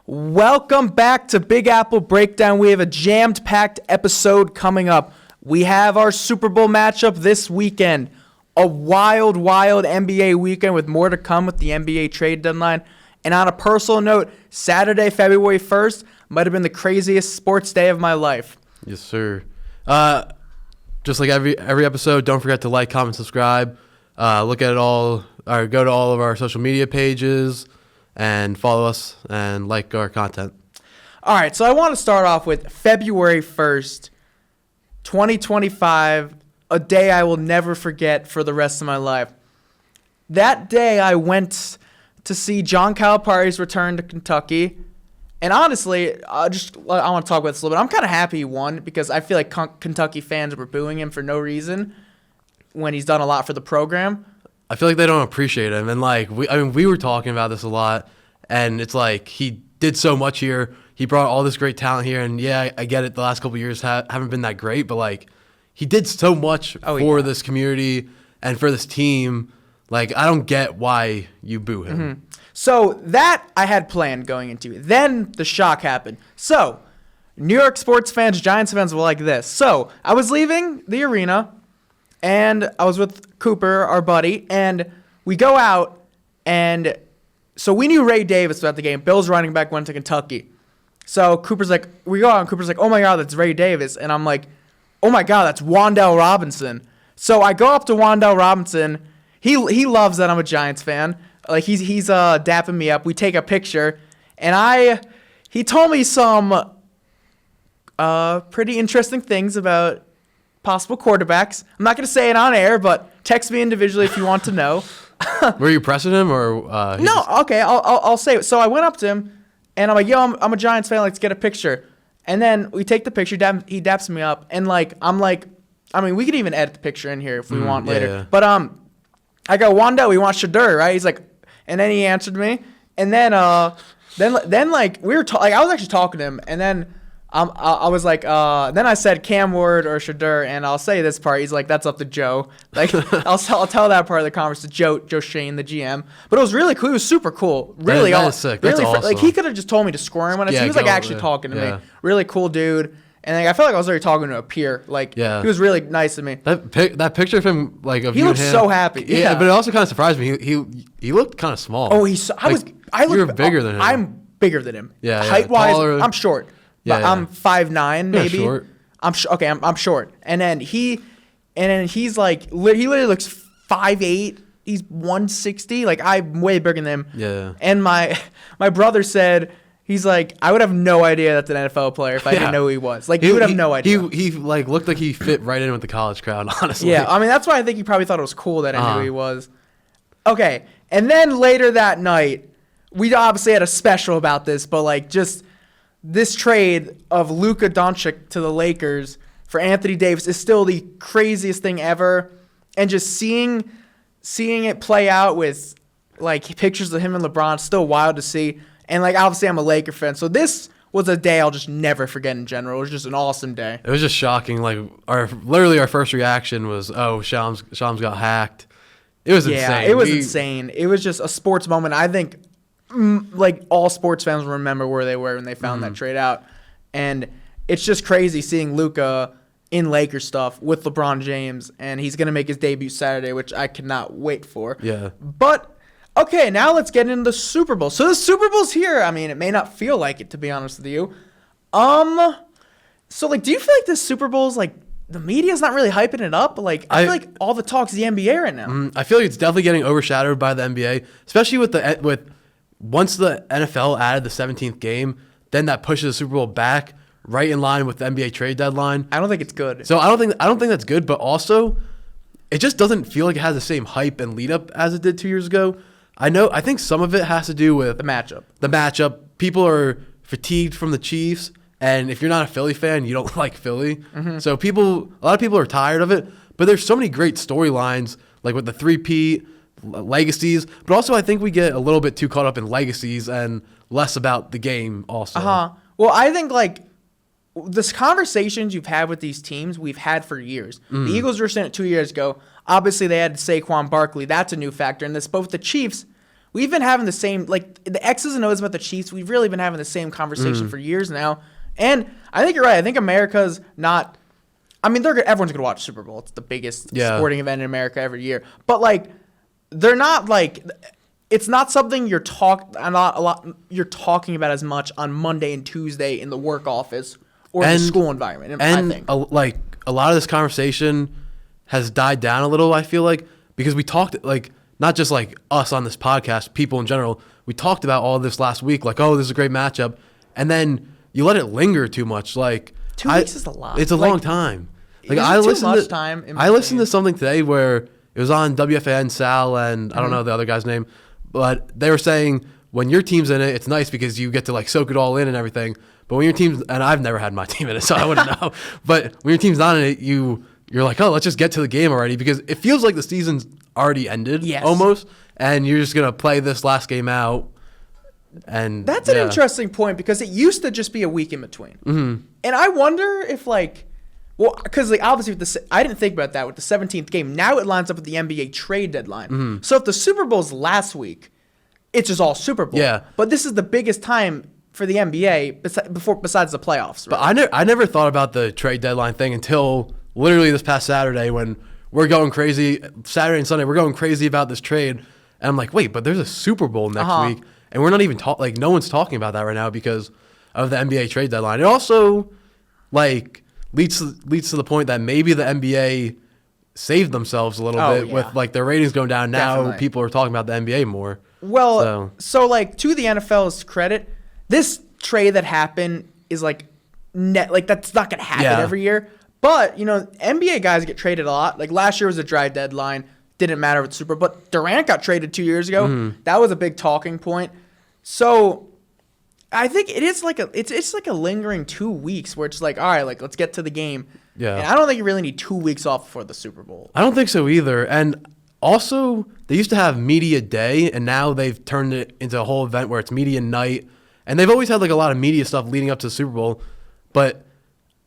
Welcome back to Big Apple Breakdown. We have a jammed-packed episode coming up. We have our Super Bowl matchup this weekend. A wild, wild NBA weekend with more to come with the NBA trade deadline. And on a personal note, Saturday, February 1st might have been the craziest sports day of my life. Yes, sir. Just like every episode, don't forget to like, comment, subscribe. Look at it all, or go to all of our social media pages and follow us and like our content. All right, so I want to start off with February 1st, 2025, a day I will never forget for the rest of my life. That day I went to see John Calipari's return to Kentucky. And honestly, I want to talk about this a little bit. I'm kind of happy he won because I feel like Kentucky fans were booing him for no reason when he's done a lot for the program. I feel like they don't appreciate him. And, we were talking about this a lot, and it's like he did so much here. He brought all this great talent here, and, yeah, I get it. The last couple of years haven't been that great, but, he did so much for this community and for this team. I don't get why you boo him. Mm-hmm. So that I had planned going into. Then the shock happened. So New York sports fans, Giants fans were like this. So I was leaving the arena, and I was with Cooper, our buddy, and we go out, and so we knew Ray Davis was at the game. Bills running back went to Kentucky. So Cooper's like, we go out, and Cooper's like, oh my God, that's Ray Davis. And I'm like, oh my God, that's Wan'Dale Robinson. So I go up to Wan'Dale Robinson. He loves that I'm a Giants fan. He's dapping me up. We take a picture, and he told me some pretty interesting things about possible quarterbacks. I'm not gonna say it on air, but text me individually if you want to know. Were you pressing him or? No, okay, I'll say it. So I went up to him, and I'm like, yo, I'm a Giants fan. Let's get a picture. And then we take the picture. He daps me up, and I'm like, I mean, we could even edit the picture in here if we want later. Yeah. But I go, Wan'Dale, we want Shadur, right? He's like, and then he answered me, and then we were I was actually talking to him, and then I was like, then I said Cam Ward or Shadur, and I'll say this part. He's like, that's up to Joe. I'll tell that part of the conversation to Joe Shane, the GM. But it was really cool. It was super cool. Really, that is sick. That's really awesome. He could have just told me to score him when he was actually talking to me. Really cool dude. And I felt like I was already talking to a peer. He was really nice to me. That picture of him, he looked so happy. Yeah, but it also kind of surprised me. He looked kind of small. Oh, you're bigger than him. I'm bigger than him. Yeah, height wise, I'm short. Yeah, I'm 5'9", maybe. Short. I'm short. And then he's he literally looks 5'8". He's 160. I'm way bigger than him. Yeah. And my brother said. He's like, I would have no idea that's an NFL player if I didn't know who he was. You would have no idea. He looked like he fit right in with the college crowd, honestly. Yeah, I mean, that's why I think he probably thought it was cool that I knew who he was. Okay, and then later that night, we obviously had a special about this, but just this trade of Luka Doncic to the Lakers for Anthony Davis is still the craziest thing ever. And just seeing it play out with pictures of him and LeBron, still wild to see. And, obviously I'm a Laker fan, so this was a day I'll just never forget in general. It was just an awesome day. It was just shocking. Our first reaction was, oh, Shams got hacked. It was insane. Yeah, it was insane. It was just a sports moment. I think, all sports fans will remember where they were when they found that trade out. And it's just crazy seeing Luka in Laker stuff with LeBron James, and he's going to make his debut Saturday, which I cannot wait for. Yeah. But... okay, now let's get into the Super Bowl. So the Super Bowl's here. I mean, it may not feel like it, to be honest with you. So, do you feel like the Super Bowl's, the media's not really hyping it up? I feel like all the talk's the NBA right now. I feel like it's definitely getting overshadowed by the NBA, especially with once the NFL added the 17th game, then that pushes the Super Bowl back right in line with the NBA trade deadline. I don't think it's good. So I don't think that's good, but also it just doesn't feel like it has the same hype and lead up as it did 2 years ago. I think some of it has to do with the matchup. People are fatigued from the Chiefs, and if you're not a Philly fan, you don't like Philly. Mm-hmm. So a lot of people are tired of it. But there's so many great storylines, with the three-peat, legacies. But also I think we get a little bit too caught up in legacies and less about the game also. Well, I think, this conversations you've had with these teams, we've had for years. The Eagles were saying it 2 years ago. Obviously, they had Saquon Barkley. That's a new factor in this. But with the Chiefs, we've been having the same, like, the X's and O's about the Chiefs. We've really been having the same conversation for years now. And I think you're right. I think America's not, I mean, everyone's going to watch Super Bowl. It's the biggest sporting event in America every year. But, like, they're not, like, it's not something you're talking about as much on Monday and Tuesday in the work office or the school environment, I think. Like, a lot of this conversation has died down a little, I feel like, because we talked, like, not just, like, us on this podcast, people in general, we talked about all this last week, like, oh, this is a great matchup. And then you let it linger too much. Like, 2 weeks is a lot. It's a long time. Like, I listened to something today where it was on WFAN, Sal, and I don't know the other guy's name, but they were saying when your team's in it, it's nice because you get to, like, soak it all in and everything. But when your team's, and I've never had my team in it, so I wouldn't know. But when your team's not in it, you're like, oh, let's just get to the game already, because it feels like the season's already ended almost, and you're just going to play this last game out. And that's an interesting point, because it used to just be a week in between. Mm-hmm. And I wonder if, like, well, because, like, obviously I didn't think about that with the 17th game. Now it lines up with the NBA trade deadline. Mm-hmm. So if the Super Bowl's last week, it's just all Super Bowl. Yeah. But this is the biggest time for the NBA besides the playoffs. Right? But I never thought about the trade deadline thing until literally this past Saturday, when we're going crazy. Saturday and Sunday, we're going crazy about this trade. And I'm like, wait, but there's a Super Bowl next week. And we're not even like, no one's talking about that right now because of the NBA trade deadline. It also, like, leads to the point that maybe the NBA saved themselves a little bit with, like, their ratings going down. Now people are talking about the NBA more. Well, so like, to the NFL's credit, this trade that happened is, like, that's not going to happen every year. But, you know, NBA guys get traded a lot. Like, last year was a dry deadline. Didn't matter with Super Bowl. But Durant got traded 2 years ago. Mm-hmm. That was a big talking point. So I think it is like it's like a lingering 2 weeks where it's like, all right, like, let's get to the game. Yeah. And I don't think you really need 2 weeks off before the Super Bowl. I don't think so either. And also, they used to have media day, and now they've turned it into a whole event where it's media night. And they've always had, like, a lot of media stuff leading up to the Super Bowl, but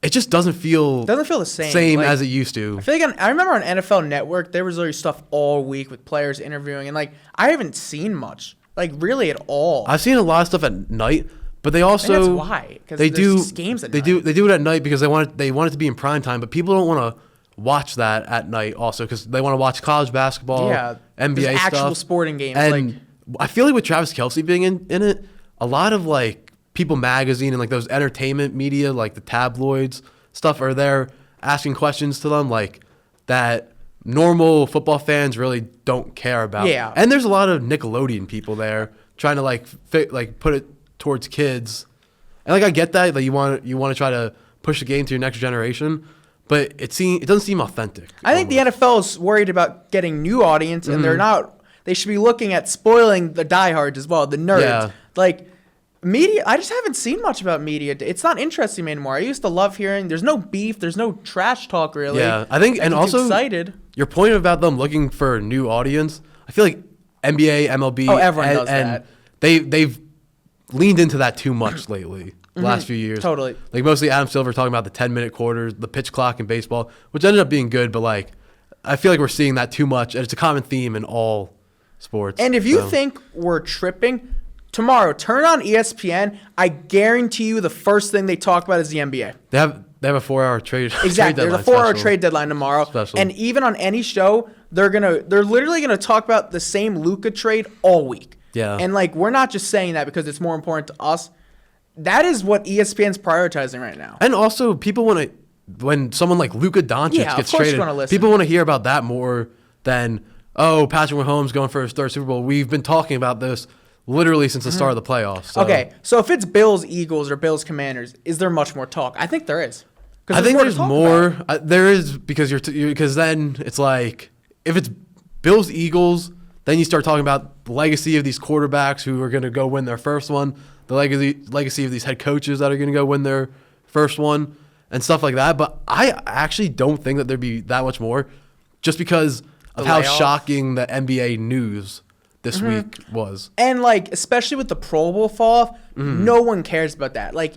it just doesn't feel the same like, as it used to. I feel like I remember on NFL Network there was always stuff all week with players interviewing, and, like, I haven't seen much, like, really at all. I've seen a lot of stuff at night, but they also, and that's why, because they do games at night. They do it at night because they want it to be in prime time, but people don't want to watch that at night also because they want to watch college basketball, NBA stuff, actual sporting games. And like, I feel like with Travis Kelce being in it, a lot of, like, People Magazine and, like, those entertainment media, like the tabloids stuff, are there asking questions to them, like, that normal football fans really don't care about. Yeah. And there's a lot of Nickelodeon people there trying to, like, put it towards kids. And, like, I get that you want to try to push the game to your next generation, but it doesn't seem authentic. I think the NFL is worried about getting new audience, and they're not. They should be looking at spoiling the diehards as well, the nerds. Yeah. Like, media, I just haven't seen much about media. It's not interesting me anymore. I used to love hearing. There's no beef. There's no trash talk, really. Yeah, I think, and also excited. Your point about them looking for a new audience, I feel like NBA, MLB, everyone does that. They've leaned into that too much lately. The last few years. Totally. Like, mostly Adam Silver talking about the 10-minute quarters, the pitch clock in baseball, which ended up being good, but, like, I feel like we're seeing that too much, and it's a common theme in all sports. And if you think we're tripping, tomorrow, turn on ESPN. I guarantee you the first thing they talk about is the NBA. They have a 4-hour trade. Exactly. There's a 4-hour trade deadline tomorrow. Special. And even on any show, they're literally gonna talk about the same Luka trade all week. Yeah. And, like, we're not just saying that because it's more important to us. That is what ESPN's prioritizing right now. And also, people want to, when someone like Luka Doncic gets traded, people want to hear about that more than, oh, Patrick Mahomes going for his third Super Bowl. We've been talking about this literally since the start of the playoffs. So. Okay, so if it's Bills Eagles or Bills Commanders, is there much more talk? I think there is. I think there's more. There is, because because then it's like, if it's Bills Eagles, then you start talking about the legacy of these quarterbacks who are going to go win their first one, the legacy of these head coaches that are going to go win their first one, and stuff like that. But I actually don't think that there'd be that much more, just because of how shocking the NBA news this week was. And, like, especially with the Pro Bowl fall off, no one cares about that. Like,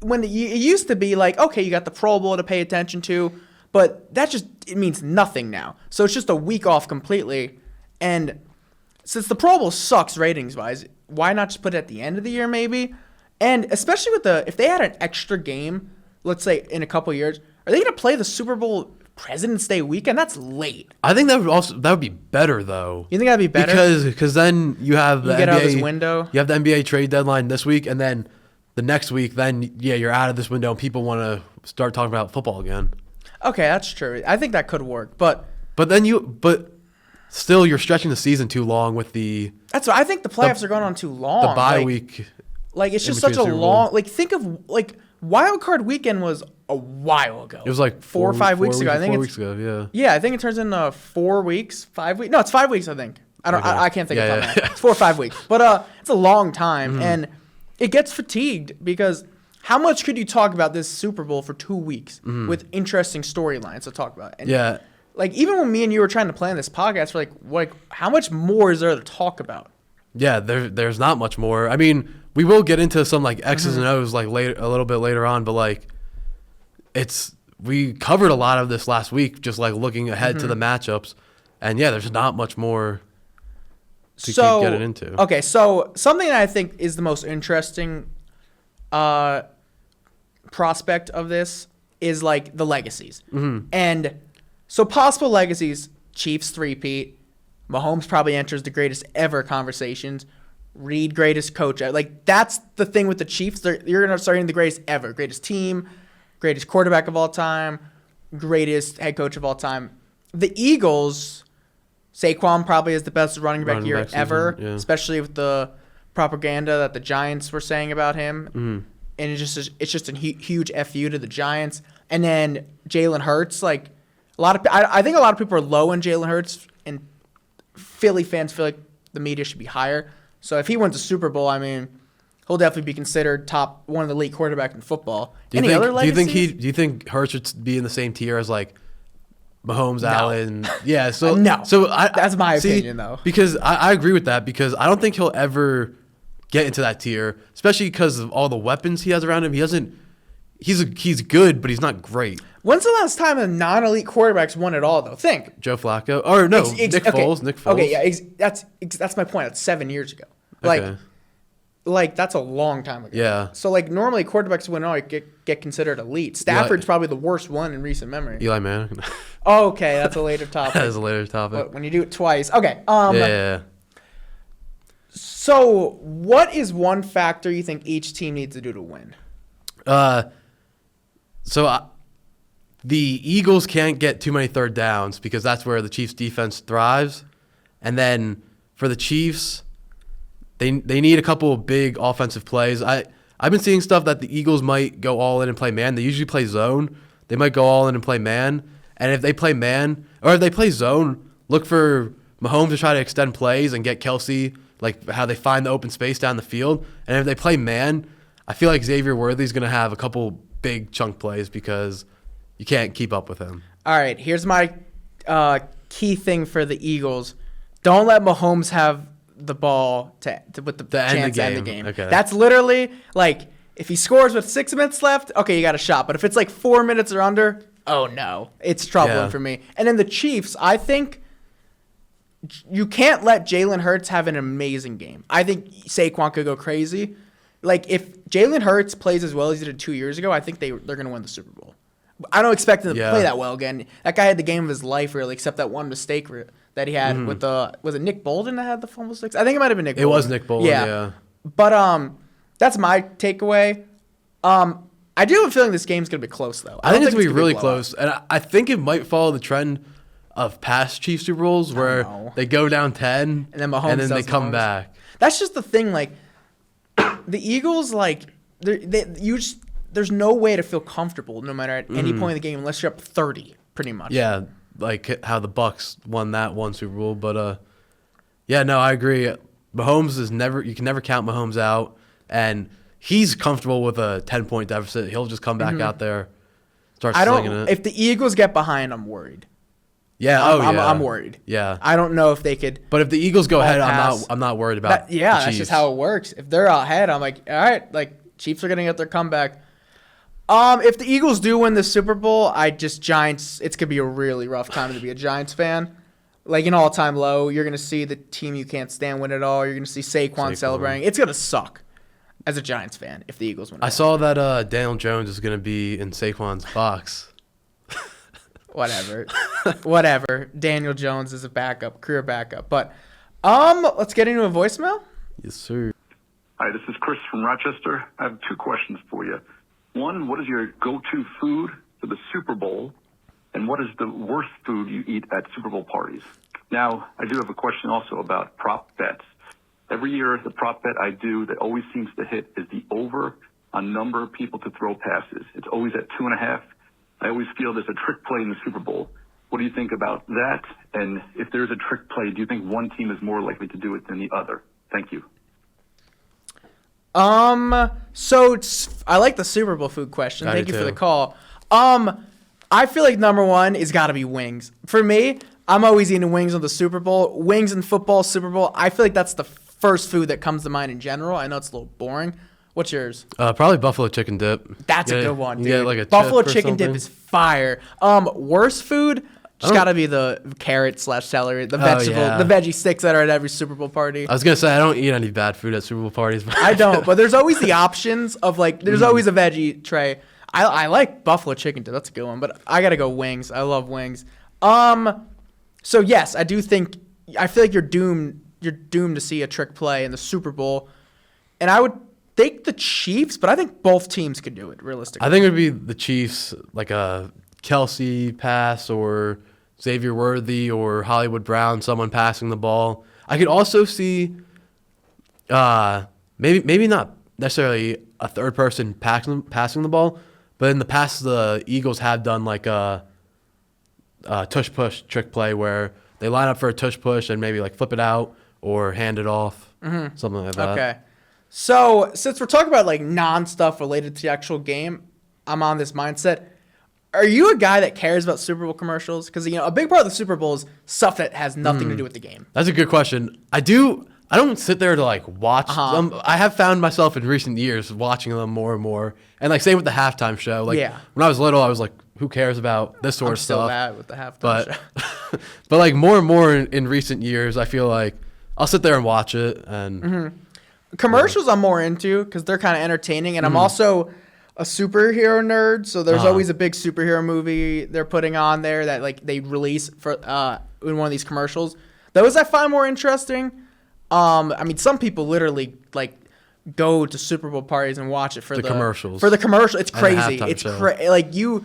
when it used to be like, okay, you got the Pro Bowl to pay attention to, but it means nothing now. So it's just a week off completely. And since the Pro Bowl sucks ratings wise, why not just put it at the end of the year maybe? And especially with if they had an extra game, let's say in a couple years, are they going to play the Super Bowl President's Day weekend? That's late. I think that would be better though. You think that'd be better? Because then you have the get NBA, out of this window. You have the NBA trade deadline this week, and then the next week, then you're out of this window, and people want to start talking about football again. Okay, that's true. I think that could work, but still you're stretching the season too long with the. That's why I think the playoffs are going on too long. The bye week. Like it's just such a long. Like think of Wild Card Weekend was a while ago. It was like 4 or 5 weeks ago. I think 4 weeks ago. Yeah. Yeah, I think it turns into 4 weeks, 5 weeks. No, it's 5 weeks. I think. I don't. Okay. I can't think of it. It's 4 or 5 weeks, but it's a long time, and it gets fatigued because how much could you talk about this Super Bowl for 2 weeks with interesting storylines to talk about? And yeah. Like even when me and you were trying to plan this podcast, we're like, how much more is there to talk about? Yeah, there's not much more. I mean, we will get into some like X's and O's like later, a little bit later on, but like we covered a lot of this last week, just like looking ahead to the matchups, and yeah, there's not much more to keep getting into. Okay, so something that I think is the most interesting prospect of this is like the legacies, and so possible legacies: Chiefs three-peat. Mahomes probably enters the greatest ever conversations. Reed, greatest coach. Like, that's the thing with the Chiefs. You're going to start hitting the greatest ever. Greatest team, greatest quarterback of all time, greatest head coach of all time. The Eagles, Saquon probably is the best running back year ever, especially with the propaganda that the Giants were saying about him. And it's just a huge FU to the Giants. And then Jalen Hurts, like, I think a lot of people are low on Jalen Hurts, and Philly fans feel like the media should be higher. So if he wins a Super Bowl, I mean, he'll definitely be considered one of the elite quarterbacks in football. Other legacies? Do you think Hurts should be in the same tier as like Mahomes, Allen? Yeah. So no. So that's my opinion, though. Because I agree with that, because I don't think he'll ever get into that tier, especially because of all the weapons he has around him. He's good, but he's not great. When's the last time a non-elite quarterback's won it all, though? Think. Joe Flacco. Or no, Nick Foles. Nick Foles. Okay, yeah, that's my point. That's 7 years ago. Like that's a long time ago. Yeah. So like normally quarterbacks win all get considered elite. Stafford's probably the worst one in recent memory. Eli Manning. Okay, that's a later topic. That is a later topic. But when you do it twice. Okay. Yeah. So what is one factor you think each team needs to do to win? The Eagles can't get too many third downs because that's where the Chiefs' defense thrives. And then for the Chiefs, they need a couple of big offensive plays. I've been seeing stuff that the Eagles might go all in and play man. They usually play zone. They might go all in and play man. And if they play man, or if they play zone, look for Mahomes to try to extend plays and get Kelsey, like how they find the open space down the field. And if they play man, I feel like Xavier Worthy's going to have a couple big chunk plays because you can't keep up with him. All right, here's my key thing for the Eagles. Don't let Mahomes have the ball with the chance to end the game. Okay. That's literally, like, if he scores with 6 minutes left, okay, you got a shot. But if it's like 4 minutes or under, oh, no. It's troubling for me. And then the Chiefs, I think you can't let Jalen Hurts have an amazing game. I think Saquon could go crazy. Like, if Jalen Hurts plays as well as he did 2 years ago, I think they're going to win the Super Bowl. I don't expect him to play that well again. That guy had the game of his life, really, except that one mistake that he had with was it Nick Bolden that had the fumble sticks? I think it might have been Nick Bolden. It was Nick Bolden, yeah. But that's my takeaway. I do have a feeling this game's going to be close, though. I think it's going to be really close. And I think it might follow the trend of past Chiefs Super Bowls where they go down 10 and then Mahomes they come back. That's just the thing. Like, the Eagles, like, there's no way to feel comfortable no matter at any point in the game unless you're up 30, pretty much. Yeah, like how the Bucs won that one Super Bowl. But, yeah, no, I agree. Mahomes you can never count Mahomes out. And he's comfortable with a 10-point deficit. He'll just come back out there, start slinging it. If the Eagles get behind, I'm worried. Yeah, I'm worried. Yeah. I don't know if they could. But if the Eagles go ahead, I'm not worried about the Chiefs. That's just how it works. If they're ahead, I'm like, all right, like, Chiefs are going to get their comeback. If the Eagles do win the Super Bowl, Giants, it's going to be a really rough time to be a Giants fan. like an all-time low. You're gonna see the team you can't stand win it all. You're gonna see Saquon celebrating. It's gonna suck as a Giants fan if the Eagles win it all. I saw that Daniel Jones is gonna be in Saquon's box. Whatever. Daniel Jones is a backup, career backup. But let's get into a voicemail. Yes, sir. Hi, this is Chris from Rochester. I have 2 questions for you. One, what is your go-to food for the Super Bowl? And what is the worst food you eat at Super Bowl parties? Now, I do have a question also about prop bets. Every year, the prop bet I do that always seems to hit is the over on number of people to throw passes. It's always at 2.5. I always feel there's a trick play in the Super Bowl. What do you think about that? And if there's a trick play, do you think one team is more likely to do it than the other? Thank you. So I like the Super Bowl food question. Thank you for the call. I feel like number one is got to be wings. For me, I'm always eating wings on the Super Bowl. Wings in football, Super Bowl. I feel like that's the first food that comes to mind in general. I know it's a little boring. What's yours? Probably buffalo chicken dip. That's a good one, dude. You get like a buffalo chip or chicken dip something. is fire. Worst food? Just got to be the carrot/celery, the vegetable, the veggie sticks that are at every Super Bowl party. I was going to say, I don't eat any bad food at Super Bowl parties. But I don't, but there's always the options of like, there's always a veggie tray. I like buffalo chicken too. That's a good one, but I got to go wings. I love wings. So yes, I do think, I feel like you're doomed to see a trick play in the Super Bowl. And I would think the Chiefs, but I think both teams could do it realistically. I think it would be the Chiefs, like a Kelsey pass or Xavier Worthy or Hollywood Brown, someone passing the ball. I could also see maybe not necessarily a third person passing the ball, but in the past the Eagles have done like a tush push trick play where they line up for a tush push and maybe like flip it out or hand it off, something like that. Okay. So since we're talking about like non-stuff related to the actual game, I'm on this mindset. Are you a guy that cares about Super Bowl commercials? Because, you know, a big part of the Super Bowl is stuff that has nothing to do with the game. That's a good question. I don't sit there to like watch them. I have found myself in recent years watching them more and more. And like same with the halftime show. Like when I was little, I was like, who cares about this sort of stuff? I'm still bad with the halftime show. But like more and more in recent years, I feel like I'll sit there and watch it. And commercials I'm more into because they're kind of entertaining. And I'm also a superhero nerd, so there's always a big superhero movie they're putting on there that like they release for in one of these commercials. Those I find more interesting. I mean, some people literally like go to Super Bowl parties and watch it for the commercials. For the commercial, it's crazy. It's show.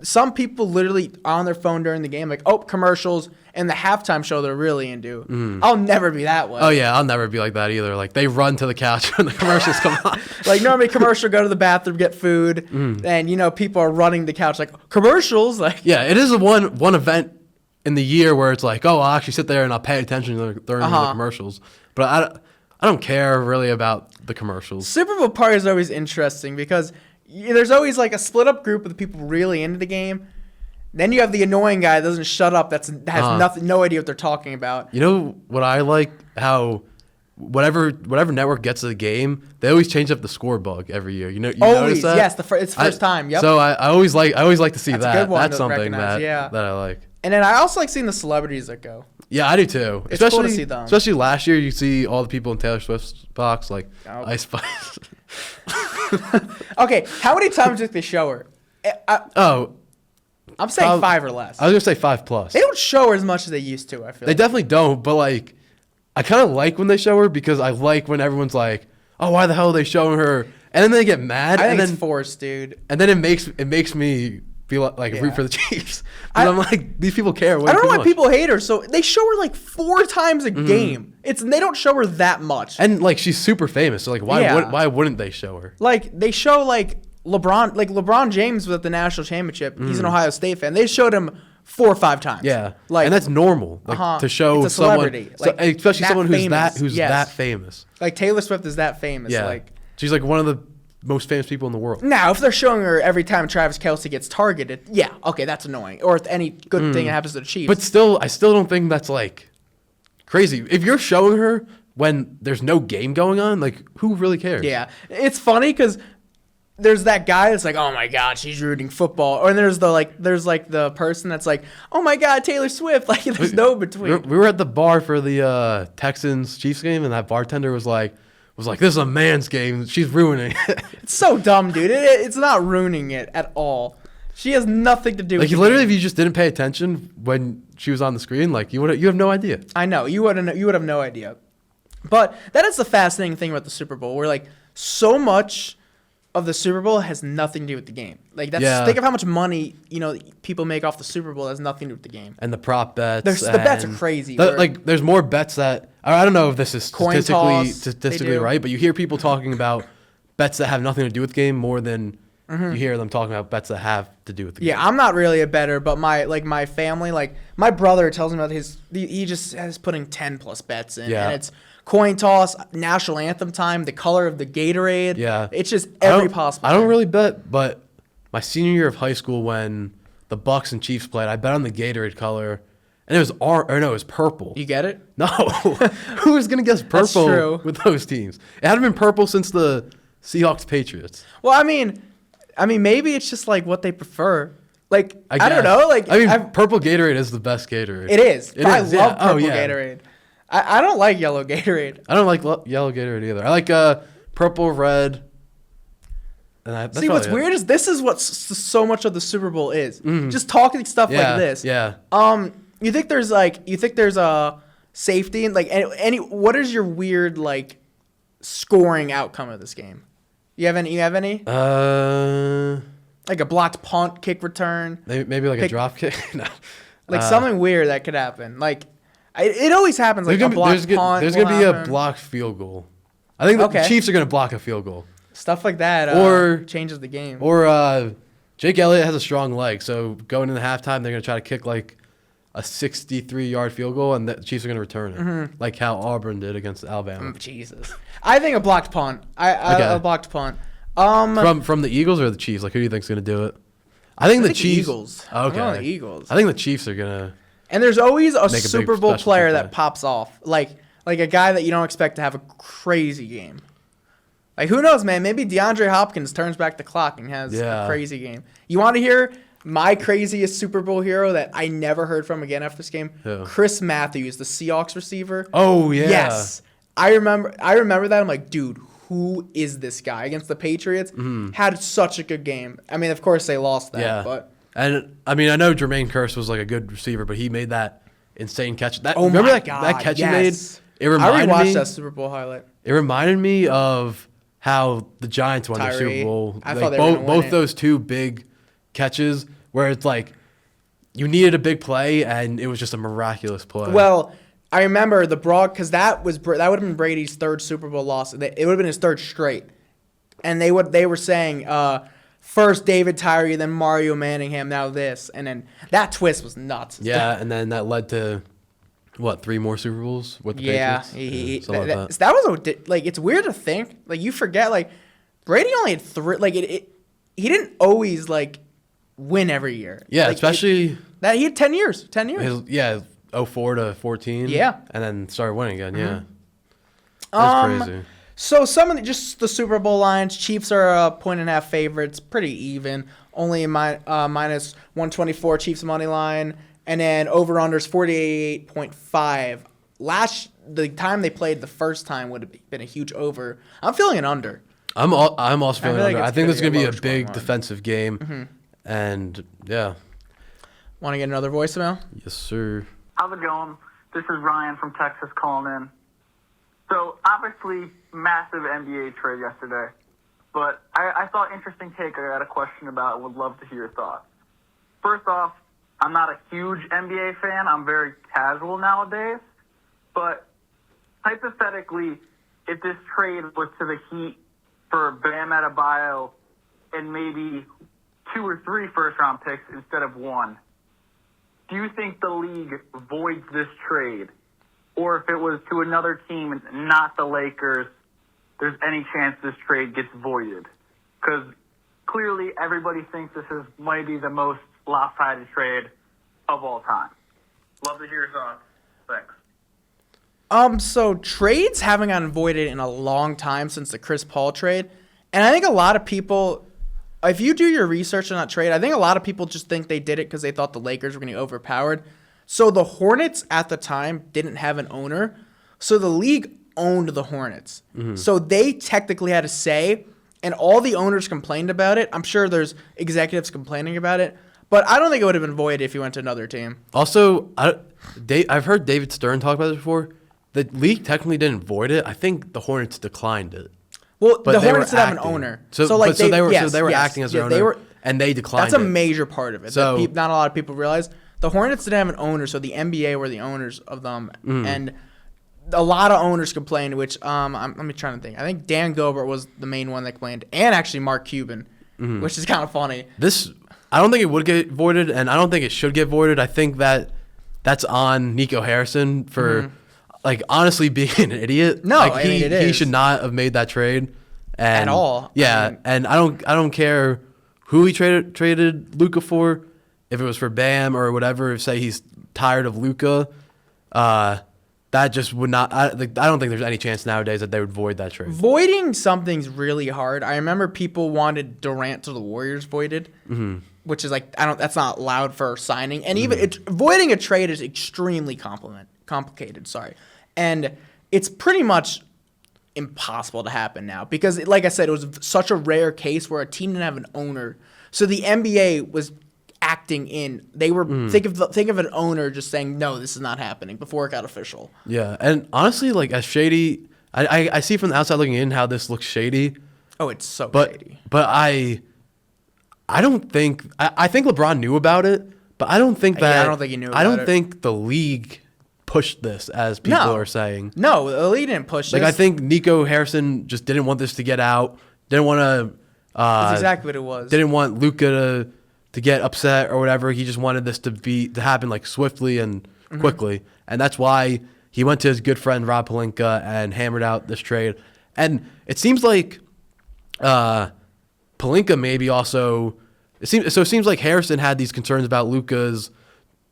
Some people literally are on their phone during the game, like, oh, commercials, and the halftime show they're really into. I'll never be that way. Oh, yeah, I'll never be like that either. Like, they run to the couch when the commercials come on. Like, normally commercial, go to the bathroom, get food, and, you know, people are running the couch like, commercials? Like, yeah, it is one event in the year where it's like, oh, I'll actually sit there and I'll pay attention during the commercials. But I don't care really about the commercials. Super Bowl party is always interesting because there's always like a split up group of the people really into the game. Then you have the annoying guy that doesn't shut up. That has no idea what they're talking about. You know what I like? How whatever network gets to the game, they always change up the score bug every year. You notice that? Yes, it's the first time. Yep. So I always like to see That's that. A good one That's to something recognize, that I like. And then I also like seeing the celebrities that go. Yeah, I do too. It's cool to see them. Especially last year, you see all the people in Taylor Swift's box, like Ice Spice. Okay, how many times did they show her? I'm saying 5 or less. I was gonna say 5+. They don't show her as much as they used to. I feel they definitely don't. But like, I kind of like when they show her because I like when everyone's like, "Oh, why the hell are they showing her?" And then they get mad. I think it's forced, dude. And then it makes me feel like root for the Chiefs. But I'm like, these people care. I don't know why people hate her. So they show her like 4 times a game. They don't show her that much. And like she's super famous. So like why wouldn't they show her? Like they show like LeBron James was at the national championship. He's an Ohio State fan. They showed him 4 or 5 times. Yeah, like, and that's normal. Like, to show it's a celebrity, someone, like, especially someone who's famous. that famous. Like Taylor Swift is that famous. Yeah, like she's like one of the most famous people in the world. Now, if they're showing her every time Travis Kelce gets targeted, yeah, okay, that's annoying. Or if any good thing that happens to the Chiefs. But still, I still don't think that's like crazy. If you're showing her when there's no game going on, like who really cares? Yeah, it's funny because there's that guy that's like, oh my God, she's rooting football. Or there's the person that's like, oh my God, Taylor Swift. Like, there's no between. We were at the bar for the Texans Chiefs game, and that bartender was like, this is a man's game. She's ruining it. It's so dumb, dude. It's not ruining it at all. She has nothing to do with Like, literally, if you just didn't pay attention when she was on the screen, like, you have no idea. I know. You would have no idea. But that is the fascinating thing about the Super Bowl, where, like, so much of the Super Bowl has nothing to do with the game. Like, think of how much money, people make off the Super Bowl that has nothing to do with the game. And the prop bets. The bets are crazy. There's more bets that, I don't know if this is Coin statistically toss, right, but you hear people talking about bets that have nothing to do with the game more than you hear them talking about bets that have to do with the game. Yeah, I'm not really a bettor, but my family, like, my brother tells me about he just has putting 10 plus bets in. Yeah. And it's coin toss, national anthem time, the color of the Gatorade. Yeah. It's just every possible I don't thing. really bet, but my senior year of high school when the Bucks and Chiefs played, I bet on the Gatorade color, and it was it was purple. You get it? No. Who was going to guess purple true. with those teams? It hadn't been purple since the Seahawks Patriots. Well, I mean, maybe it's just like what they prefer. Like, I don't guess. know. Like, purple Gatorade is the best Gatorade. it is. I is, love purple yeah. Gatorade. I don't like yellow Gatorade. I don't like yellow Gatorade either. I like purple, red. And See, what's weird is this is what so much of the Super Bowl is. Just talking stuff like this. Yeah. You think there's a safety and like any what is your weird like scoring outcome of this game? You have any? Like a blocked punt, kick return. Maybe like a drop kick. No. Like something weird that could happen. Like it always happens. Like a blocked punt. There's gonna be a blocked field goal. I think the Chiefs are gonna block a field goal. Stuff like that or changes the game. Or Jake Elliott has a strong leg, so going into halftime, they're gonna try to kick like a 63-yard field goal, and the Chiefs are gonna return it, like how Auburn did against Alabama. Jesus, I think a blocked punt. A blocked punt. From the Eagles or the Chiefs? Like, who do you think's gonna do it? I think the Chiefs. Eagles. Okay. I'm going the Eagles. I think the Chiefs are gonna. And there's always a Make a Super big Bowl special player play. that pops off, like a guy that you don't expect to have a crazy game. Like, who knows, man? Maybe DeAndre Hopkins turns back the clock and has a crazy game. You want to hear my craziest Super Bowl hero that I never heard from again after this game? Who? Chris Matthews, the Seahawks receiver. Oh yeah. Yes, I remember that. I'm like, dude, who is this guy? Against the Patriots, had such a good game. I mean, of course they lost that, Yeah. but And I mean, I know Jermaine Kearse was like a good receiver, but he made that insane catch. my that God, catch yes. he made? It reminded I rewatched me. that Super Bowl highlight. It reminded me of how the Giants won the Tyree. Super Bowl. I Like, thought they were gonna win both it. those two big catches where it's like you needed a big play and it was just a miraculous play. Well, I remember because that would have been Brady's third Super Bowl loss. It would have been his third straight, and they were saying first David Tyree, then Mario Manningham, now this, and then that twist was nuts. yeah, and then that led to what, 3 more Super Bowls with the Patriots? Something like that. That was like, it's weird to think, like, you forget, like, Brady only had 3, like, he didn't always like win every year. Yeah, like, especially that he had 10 years. 10 years. his 04 to 14. Yeah. And then started winning again, yeah. That's crazy. So some of just the Super Bowl lines, Chiefs are a 1.5 favorites, pretty even. Only minus 124 Chiefs money line, and then over unders 48.5. The time they played the first time would have been a huge over. I'm feeling an under. I'm also feeling like under. it's I think this is gonna going be to a be a lower big scoring line. defensive game. And, yeah. Want to get another voicemail? Yes, sir. How's it going? This is Ryan from Texas calling in. So, obviously, massive NBA trade yesterday. But I thought interesting take I got a question about and would love to hear your thoughts. First off, I'm not a huge NBA fan. I'm very casual nowadays. But hypothetically, if this trade was to the Heat for Bam Adebayo and maybe 2 or 3 first-round picks instead of 1, do you think the league voids this trade? Or if it was to another team and not the Lakers, there's any chance this trade gets voided? Because clearly everybody thinks this is maybe the most lopsided trade of all time. Love to hear your thoughts. Thanks. So trades haven't gotten voided in a long time since the Chris Paul trade. And I think a lot of people if you do your research on that trade, I think a lot of people just think they did it because they thought the Lakers were going to be overpowered. So the Hornets at the time didn't have an owner. So the league owned the Hornets. So they technically had a say, and all the owners complained about it. I'm sure there's executives complaining about it, but I don't think it would have been voided if he went to another team. Also, I've heard David Stern talk about this before. The league technically didn't void it. I think the Hornets declined it. Well, But the they were Hornets did have an acting. owner. So they were acting as their owner, and they declined That's a it. major part of it. So- that not a lot of people realize. The Hornets didn't have an owner, so the NBA were the owners of them. And a lot of owners complained, which let me try to think. I think Dan Gilbert was the main one that complained, and actually Mark Cuban, which is kind of funny. I don't think it would get voided, and I don't think it should get voided. I think that's on Nico Harrison for, honestly being an idiot. No, like, I mean, it he is. should not have made that trade At all. Yeah, I mean- and I don't care who he traded Luka for, if it was for Bam or whatever. Say he's tired of Luka, that just would not. I don't think there's any chance nowadays that they would void that trade. Voiding something's really hard. I remember people wanted Durant to the Warriors voided, which is that's not allowed for signing. And even voiding a trade is extremely complicated. Sorry, and it's pretty much impossible to happen now because, like I said, it was such a rare case where a team didn't have an owner. So the NBA was acting in. They were think of an owner just saying no, this is not happening before it got official. Yeah, and honestly, as shady, I see from the outside looking in how this looks shady. Oh, it's so But shady. I don't think I think LeBron knew about it, but I don't think that I don't think he knew I about don't it. think the league pushed this as people are saying. No, the league didn't push this. I think Nico Harrison just didn't want this to get out. Didn't want to. That's exactly what it was. Didn't want Luka to get upset or whatever. He just wanted this to happen swiftly and quickly, and that's why he went to his good friend Rob Pelinka and hammered out this trade. And it seems like Pelinka maybe also. It seems like Harrison had these concerns about Luka's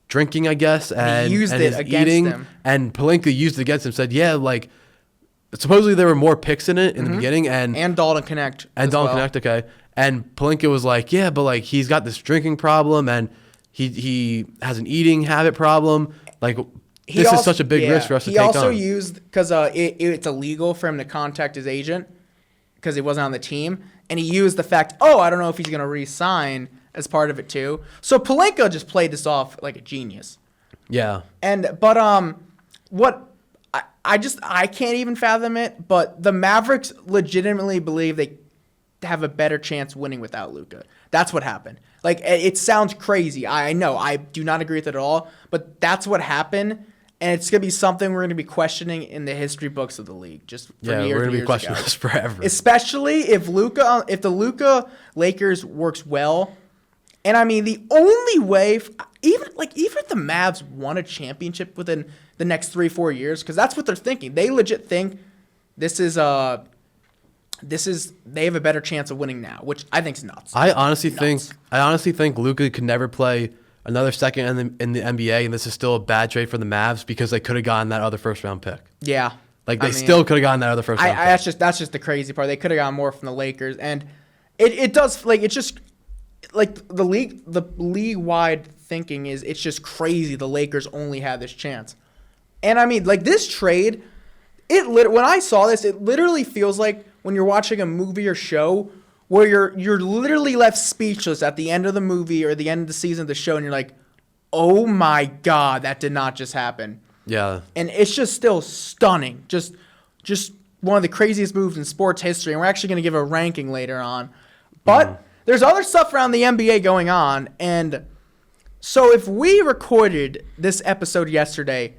drinking, I guess, and he used it his against eating, him. and Pelinka used it against him. Said, yeah, supposedly there were more picks in it in the beginning, and Dalton Connect. and as Dalton well. Connect, okay. And Pelinka was like, yeah, but he's got this drinking problem, and he has an eating habit problem. This is such a big risk for us to take on. He also used because it's illegal for him to contact his agent because he wasn't on the team, and he used the fact, I don't know if he's going to re-sign as part of it too. So Pelinka just played this off like a genius. Yeah. What I can't even fathom it, but the Mavericks legitimately believe they have a better chance winning without Luka. That's what happened. It sounds crazy. I know. I do not agree with it at all, but that's what happened. And it's going to be something we're going to be questioning in the history books of the league just for years and years we're going to be questioning ago. this forever. Especially if the Luka Lakers works well. And I mean, the only way, even if the Mavs won a championship within the next 3-4 years, because that's what they're thinking. They legit think they have a better chance of winning now, which I think is nuts. I honestly think Luka could never play another second in the NBA, and this is still a bad trade for the Mavs because they could have gotten that other first round pick. Yeah. Still could have gotten that other first round pick. That's just the crazy part. They could have gotten more from the Lakers, and it does it's just the league wide thinking is it's just crazy. The Lakers only had this chance, and I mean this trade. When I saw this, it literally feels like when you're watching a movie or show where you're literally left speechless at the end of the movie or the end of the season of the show, and you're like, oh my God, that did not just happen. Yeah. And it's just still stunning. Just one of the craziest moves in sports history. And we're actually going to give a ranking later on. But there's other stuff around the NBA going on. And so if we recorded this episode yesterday,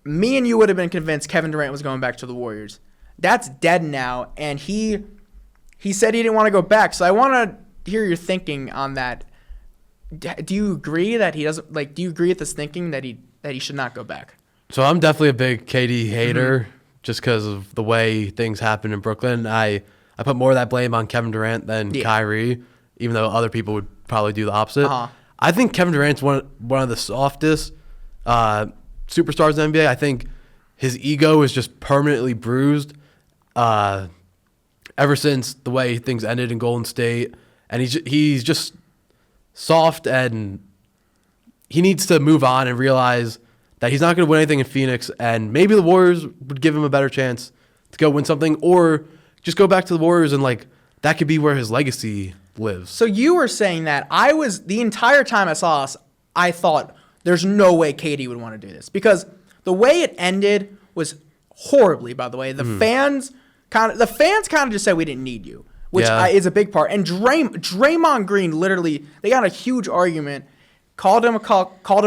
me and you would have been convinced Kevin Durant was going back to the Warriors. That's dead now. And he said he didn't want to go back. So I want to hear your thinking on that. Do you agree that he doesn't do you agree with this thinking that he should not go back? So I'm definitely a big KD hater just because of the way things happen in Brooklyn. I put more of that blame on Kevin Durant than Kyrie, even though other people would probably do the opposite. I think Kevin Durant's one of the softest superstars in the NBA. I think his ego is just permanently bruised ever since the way things ended in Golden State and he's just soft, and he needs to move on and realize that he's not going to win anything in Phoenix, and maybe the Warriors would give him a better chance to go win something, or just go back to the Warriors, and like that could be where his legacy lives. So you were saying that. The entire time I saw this, I thought there's no way KD would want to do this, because the way it ended was horribly, by the way. The fans kind of just said we didn't need you, which is a big part. And Draymond Green literally, they got a huge argument, called him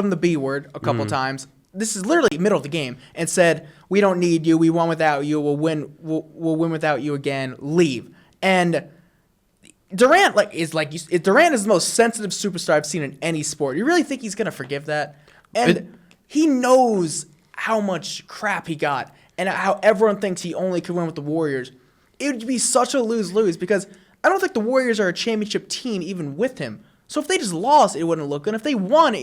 the B word a couple times. This is literally middle of the game, and said, "We don't need you. We won without you. We'll win without you again. Leave." And Durant Durant is the most sensitive superstar I've seen in any sport. You really think he's gonna forgive that? And he knows how much crap he got, and how everyone thinks he only could win with the Warriors. It would be such a lose-lose, because I don't think the Warriors are a championship team even with him. So if they just lost, it wouldn't look good. If they won,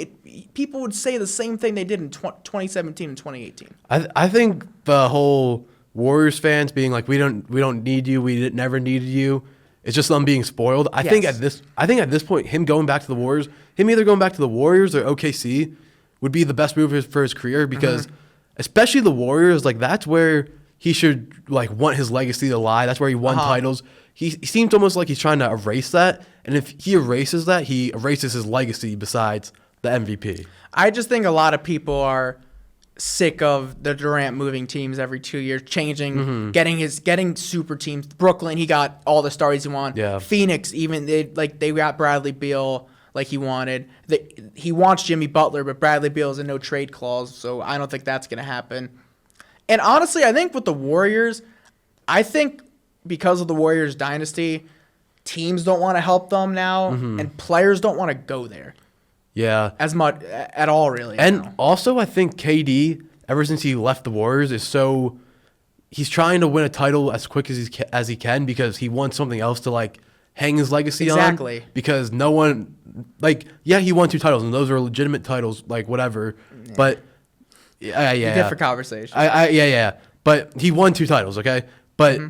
people would say the same thing they did in 2017 and 2018. I think the whole Warriors fans being like, we don't need you, we never needed you, it's just them being spoiled. I think at this point, him going back to the Warriors, him either going back to the Warriors or OKC would be the best move for his career, because especially the Warriors, like that's where he should like want his legacy to lie. That's where he won titles. He seems almost like he's trying to erase that, and if he erases that, he erases his legacy besides the MVP. I just think a lot of people are sick of the Durant moving teams every 2 years, changing, getting super teams. Brooklyn, he got all the stars he wanted. Yeah. Phoenix, even they got Bradley Beal like he wanted. He wants Jimmy Butler, but Bradley Beal is a no trade clause, so I don't think that's gonna happen. And honestly, I think with the Warriors, because of the Warriors dynasty, teams don't want to help them now, and players don't want to go there. Yeah. As much at all, really. And also, I think KD, ever since he left the Warriors, he's trying to win a title as quick as he can, because he wants something else to like hang his legacy on. Exactly. Because no one, he won 2 titles, and those are legitimate titles, like whatever. Yeah. But different conversation. But he won 2 titles, okay? But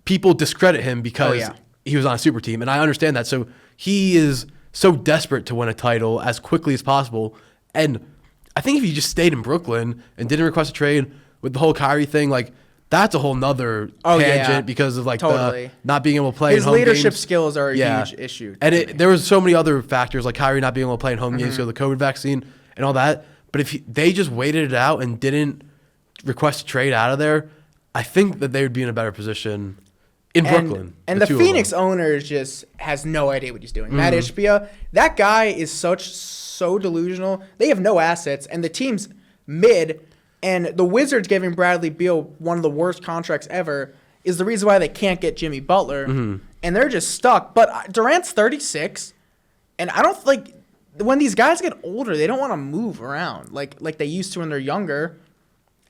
people discredit him because he was on a super team, and I understand that. So he is so desperate to win a title as quickly as possible. And I think if he just stayed in Brooklyn and didn't request a trade with the whole Kyrie thing, like that's a whole nother tangent because of like the not being able to play his in home leadership games. skills are a huge issue. And there was so many other factors like Kyrie not being able to play in home games, so the COVID vaccine and all that. But if they just waited it out and didn't request a trade out of there, I think that they would be in a better position in Brooklyn. And the Phoenix owner just has no idea what he's doing. Matt Ishbia, that guy is so delusional. They have no assets, and the team's mid, and the Wizards giving Bradley Beal one of the worst contracts ever is the reason why they can't get Jimmy Butler, and they're just stuck. But Durant's 36, and I don't like when these guys get older, they don't want to move around like they used to when they're younger.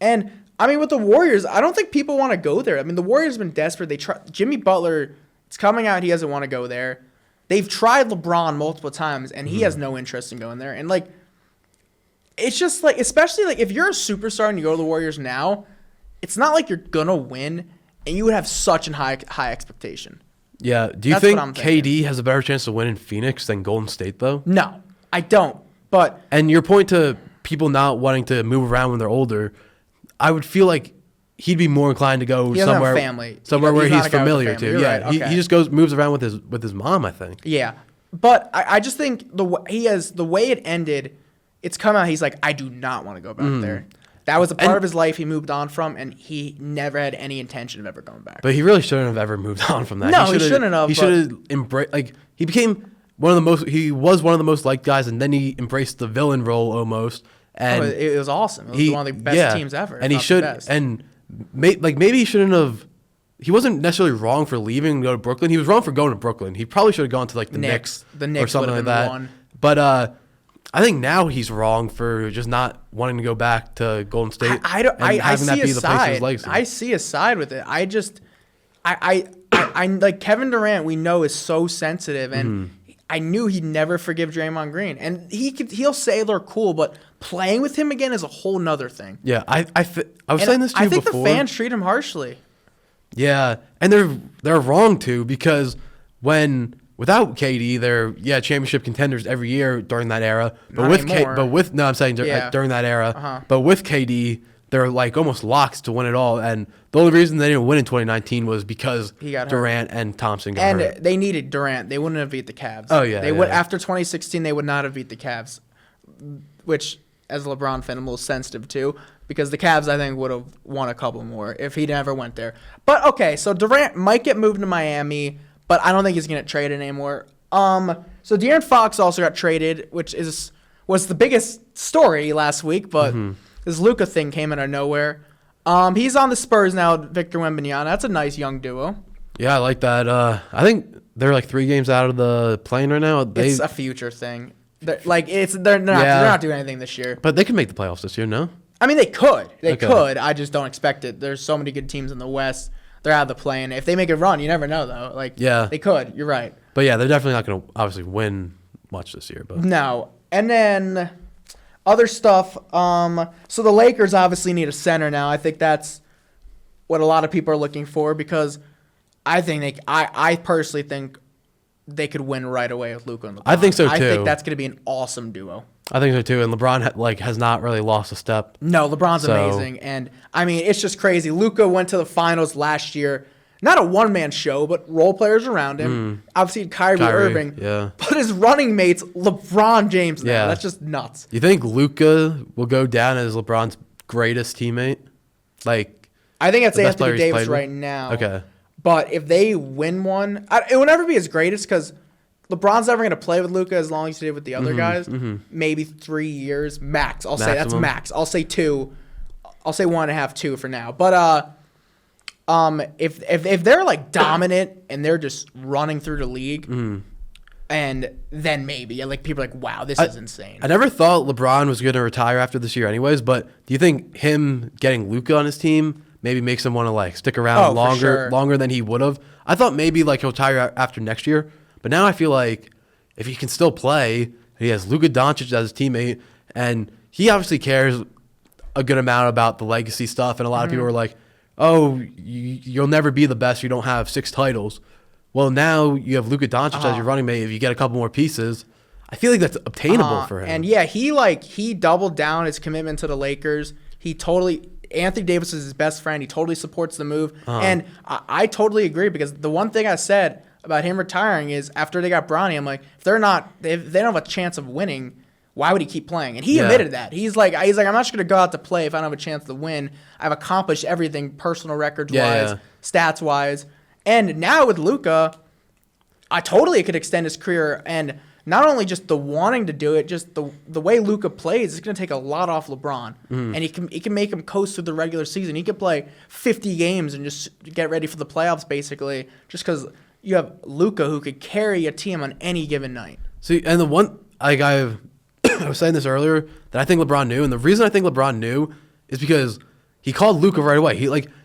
And I mean, with the Warriors, I don't think people want to go there. I mean, the Warriors have been desperate. Jimmy Butler, it's coming out he doesn't want to go there. They've tried LeBron multiple times, and he has no interest in going there. And, like, it's just, like, especially, like, if you're a superstar and you go to the Warriors now, it's not like you're going to win, and you would have such a high expectation. Yeah. Do you think KD has a better chance to win in Phoenix than Golden State, though? No, I don't. And your point to people not wanting to move around when they're older, I would feel like he'd be more inclined to go somewhere where he's familiar to. Yeah, right. He just moves around with his mom, I think. Yeah, but I just think the way it ended, it's come out. He's like, I do not want to go back there. That was a part of his life he moved on from, and he never had any intention of ever going back. But he really shouldn't have ever moved on from that. No, he shouldn't have. He should have embraced. Like he became one of the most. He was one of the most liked guys, and then he embraced the villain role almost. And it was awesome. It was one of the best teams ever. And he should. And maybe he shouldn't have. He wasn't necessarily wrong for leaving and go to Brooklyn. He was wrong for going to Brooklyn. He probably should have gone to like the Knicks or something like that. But I think now he's wrong for just not wanting to go back to Golden State. I see a side. I see a side with it. I like Kevin Durant. We know is so sensitive, and I knew he'd never forgive Draymond Green. And he'll say they're cool, but playing with him again is a whole nother thing. Yeah, I was saying this to you before. I think the fans treat him harshly. Yeah, and they're wrong too, because when without KD, they're championship contenders every year during that era. But Not anymore. I'm saying during that era. But with KD, they're like almost locks to win it all. And the only reason they didn't win in 2019, was because He got hurt. Durant and Thompson got hurt. And they needed Durant. They wouldn't have beat the Cavs. Oh, yeah, They would yeah. after 2016. They would not have beat the Cavs, which as a LeBron fan, I'm a little sensitive to, because the Cavs I think would have won a couple more if he never went there. But okay, so Durant might get moved to Miami, but I don't think he's gonna get traded anymore. So De'Aaron Fox also got traded, which was the biggest story last week, but this Luka thing came out of nowhere. He's on the Spurs now, Victor Wembanyama. That's a nice young duo. Yeah, I like that. I think they're like 3 games out of the plane right now. It's a future thing. They're not doing anything this year. But they can make the playoffs this year, no? I mean, they could. They Okay. could. I just don't expect it. There's so many good teams in the West. They're out of the play-in. If they make a run, you never know, though. They could. You're right. But yeah, they're definitely not going to obviously win much this year. But No. And then other stuff. So the Lakers obviously need a center now. I think that's what a lot of people are looking for, because I personally think they could win right away with Luka and LeBron. I think so, I too. think that's going to be an awesome duo. I think so too. And LeBron has not really lost a step. No, LeBron's So- amazing. And, I mean, it's just crazy. Luka went to the finals last year. Not a one-man show, but role players around him. Obviously, Kyrie Irving. yeah. But his running mate's LeBron James now. Yeah. That's just nuts. You think Luka will go down as LeBron's greatest teammate? Like, I think it's the best player Anthony he's Davis played with? right now. Okay. But if they win one, it will never be his greatest, because LeBron's never going to play with Luka as long as he did with the other guys. Maybe 3 years max. I'll say that's Maximum. max. I'll say 2. I'll say 1.5, 2 for now. But if they're like dominant and they're just running through the league, and then maybe like people are like, wow, this is insane. I never thought LeBron was going to retire after this year anyways, but do you think him getting Luka on his team maybe makes him want to like stick around for sure. longer than he would have? I thought maybe like he'll retire after next year, but now I feel like if he can still play, he has Luka Doncic as his teammate, and he obviously cares a good amount about the legacy stuff, and a lot of people are like, oh, you'll never be the best, you don't have 6 titles. Well, now you have Luka Doncic as your running mate. If you get a couple more pieces, I feel like that's obtainable for him. And yeah, he doubled down his commitment to the Lakers. Anthony Davis is his best friend. He totally supports the move. And I totally agree, because the one thing I said about him retiring is after they got Bronny, I'm like, if they don't have a chance of winning, why would he keep playing? And he admitted that. He's like, I'm not just going to go out to play if I don't have a chance to win. I've accomplished everything personal records-wise, stats-wise. And now with Luka, I totally could extend his career. And not only just the wanting to do it, just the way Luka plays is going to take a lot off LeBron. And he can make him coast through the regular season. He could play 50 games and just get ready for the playoffs, basically, just because you have Luka who could carry a team on any given night. See, and the one, like I was saying this earlier, that I think LeBron knew, and the reason I think LeBron knew is because he called Luka right away.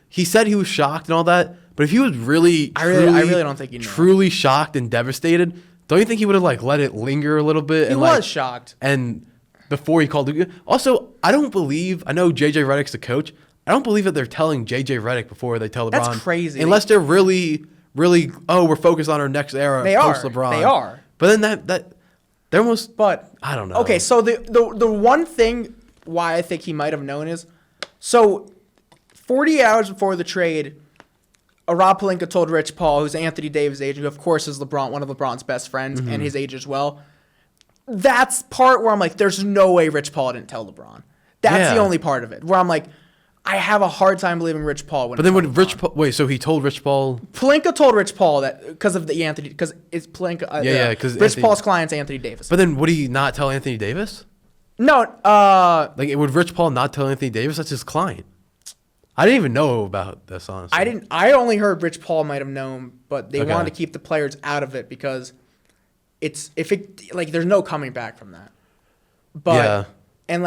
He said he was shocked and all that, but if he was really, I really don't think he knew. Truly shocked and devastated, don't you think he would have like let it linger a little bit? He was shocked. And before he called Luka. Also, I know JJ Redick's the coach. I don't believe that they're telling JJ Redick before they tell LeBron. That's crazy. Unless they're really, we're focused on our next era post LeBron. They are. But then they're almost. But I don't know. Okay, so the one thing why I think he might have known is, so 48 hours before the trade, Rob Pelinka told Rich Paul, who's Anthony Davis' agent, who of course is one of LeBron's best friends and his age as well. That's part where I'm like, there's no way Rich Paul didn't tell LeBron. That's the only part of it where I'm like, I have a hard time believing Rich Paul wouldn't. But then when Rich Paul, wait, so he told Rich Paul? Pelinka told Rich Paul that because it's Pelinka. Because Rich Paul's client's Anthony Davis. But then would he not tell Anthony Davis? No, Like, would Rich Paul not tell Anthony Davis? That's his client. I didn't even know about this, honestly. I only heard Rich Paul might have known, but they wanted to keep the players out of it because there's no coming back from that. But and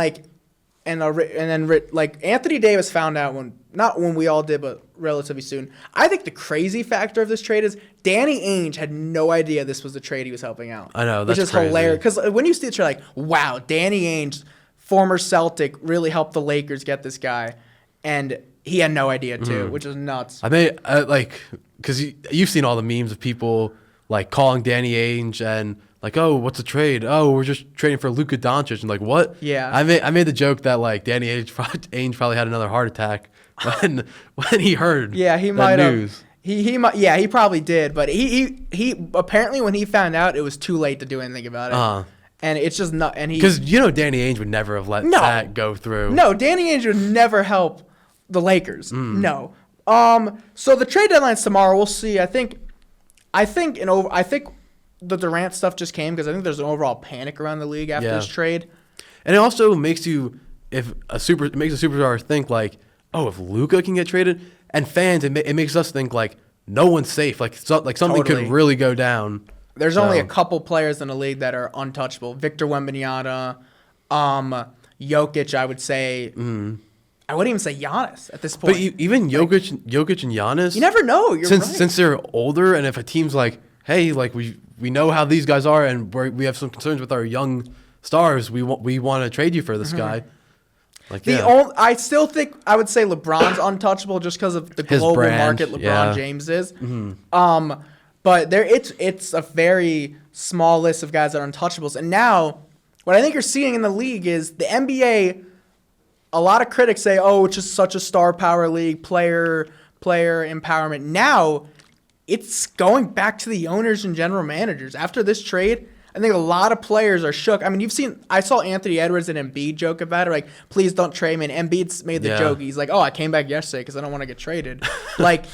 then Anthony Davis found out not when we all did, but relatively soon. I think the crazy factor of this trade is Danny Ainge had no idea this was the trade he was helping out. I know, that's which is crazy. hilarious because when you see it, you're like, wow, Danny Ainge, former Celtic, really helped the Lakers get this guy, and he had no idea too, which is nuts. I mean, because you've seen all the memes of people like calling Danny Ainge and like, oh, what's the trade? Oh, we're just trading for Luka Doncic. And like, what? Yeah. I made the joke that like Danny Ainge probably had another heart attack when he heard he that might news. have. He might. Yeah, he probably did. But he apparently when he found out, it was too late to do anything about it. And it's just not. And because Danny Ainge would never have let that go through. No, Danny Ainge would never help the Lakers. No. So the trade deadline's tomorrow. We'll see. I think the Durant stuff just came because I think there's an overall panic around the league after this trade. And it also makes makes a superstar think like, oh, if Luka can get traded, and fans, it makes us think like no one's safe. Like something Totally. could really go down. There's only a couple players in the league that are untouchable. Victor Wembanyama, Jokic, I would say. I wouldn't even say Giannis at this point. But even Jokic and Giannis, you never know. Since they're older, and if a team's like, hey, like we know how these guys are, and we have some concerns with our young stars, we want to trade you for this guy. Like I still think I would say LeBron's untouchable just because of the global market LeBron James is. But it's a very small list of guys that are untouchables. And now, what I think you're seeing in the league is the NBA. A lot of critics say, "Oh, it's just such a star power league, player empowerment." Now, it's going back to the owners and general managers. After this trade, I think a lot of players are shook. I mean, I saw Anthony Edwards and Embiid joke about it, like, please don't trade me. And Embiid's made the joke. He's like, oh, I came back yesterday because I don't want to get traded. Like,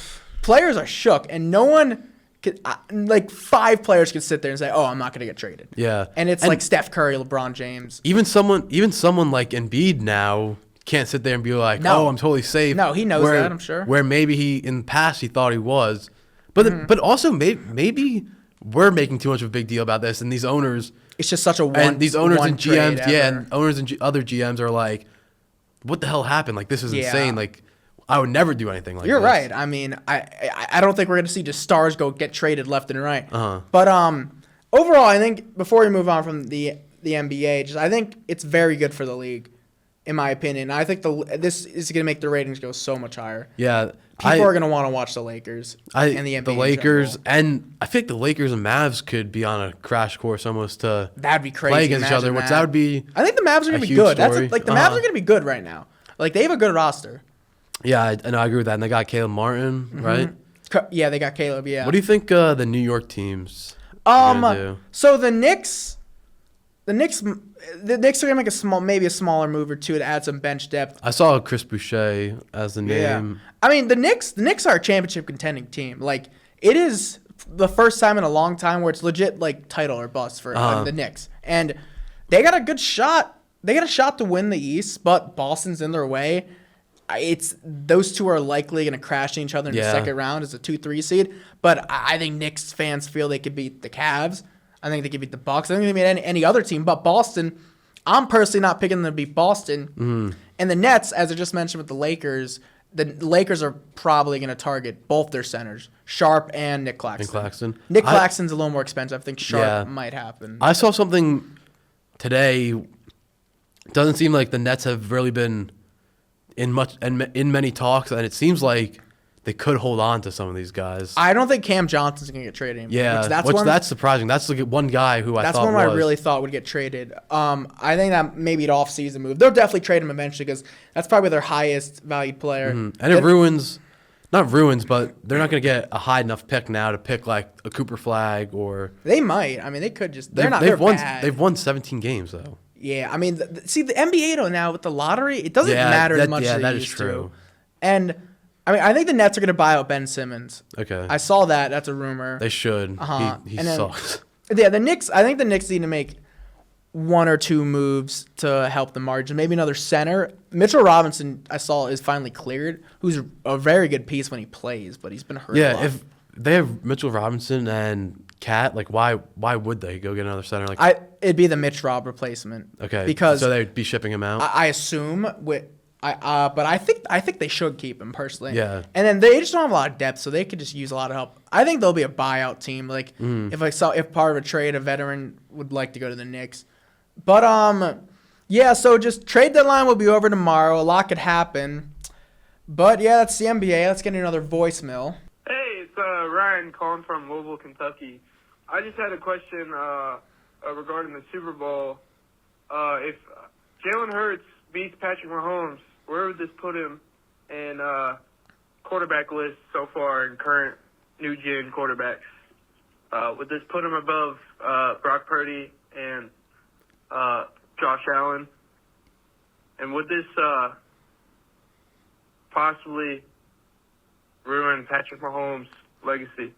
players are shook, and no one could, like, 5 players could sit there and say, oh, I'm not going to get traded. Yeah. And it's like Steph Curry, LeBron James. Even someone like Embiid now can't sit there and be like, oh, I'm totally safe. No, he knows that, I'm sure. Where maybe in the past he thought he was. But also maybe we're making too much of a big deal about this, and these owners. It's just such a one. And these owners and GMs, ever. and owners and other GMs are like, what the hell happened? Like, this is insane. Like, I would never do anything like this. You're right. I mean, I don't think we're going to see just stars get traded left and right. But overall, I think before we move on from the NBA, I think it's very good for the league, in my opinion. I think this is going to make the ratings go so much higher. Yeah. People are going to want to watch the Lakers and the NBA. The Lakers, and I think the Lakers and Mavs could be on a crash course almost to that'd be crazy. Play against each other, which that would be. I think the Mavs are going to be good. Story. The Mavs are going to be good right now. Like, they have a good roster. Yeah, I agree with that. And they got Caleb Martin, right? Yeah, they got Caleb. Yeah. What do you think the New York teams are gonna do? So the Knicks are gonna make maybe a smaller move or two to add some bench depth. I saw Chris Boucher as the name. I mean, the Knicks are a championship contending team. Like, it is the first time in a long time where it's legit like title or bust for the Knicks, and they got a good shot. They got a shot to win the East, but Boston's in their way. Those two are likely going to crash each other in the second round as a 2-3 seed. But I think Knicks fans feel they could beat the Cavs. I think they could beat the Bucks. I think they can beat any other team. But Boston, I'm personally not picking them to beat Boston. And the Nets, as I just mentioned with the Lakers are probably going to target both their centers, Sharp and Nick Claxton. Nick Claxton's a little more expensive. I think Sharp might happen. I saw something today. Doesn't seem like the Nets have really been in many talks, and it seems like they could hold on to some of these guys. I don't think Cam Johnson's going to get traded anymore. Yeah, that's surprising. That's like one guy who that's one I really thought would get traded. I think that maybe an off-season move. They'll definitely trade him eventually because that's probably their highest valued player. And it ruins, not ruins, but they're not going to get a high enough pick now to pick like a Cooper Flag or. They might. I mean, they could just. They're bad. They've won 17 games though. Yeah, I mean, see the NBA though now with the lottery, it doesn't matter as much as it used to. And I mean, I think the Nets are going to buy out Ben Simmons. Okay. I saw that. That's a rumor. They should. He sucks. Yeah, the Knicks. I think the Knicks need to make 1 or 2 moves to help the margin. Maybe another center. Mitchell Robinson, I saw, is finally cleared. Who's a very good piece when he plays, but he's been hurt. Yeah, if they have Mitchell Robinson and Cat, like why would they go get another center? Like it'd be the Mitch Rob replacement. Okay, because so they'd be shipping him out. I assume but I think they should keep him personally. Yeah. And then they just don't have a lot of depth, so they could just use a lot of help. I think they'll be a buyout team. Like if part of a trade, a veteran would like to go to the Knicks. But yeah. So just trade deadline will be over tomorrow. A lot could happen. But yeah, that's the NBA. Let's get another voicemail. Hey, it's Ryan calling from Louisville, Kentucky. I just had a question regarding the Super Bowl. If Jalen Hurts beats Patrick Mahomes, where would this put him in quarterback list so far in current new-gen quarterbacks? Would this put him above Brock Purdy and Josh Allen? And would this possibly ruin Patrick Mahomes' legacy?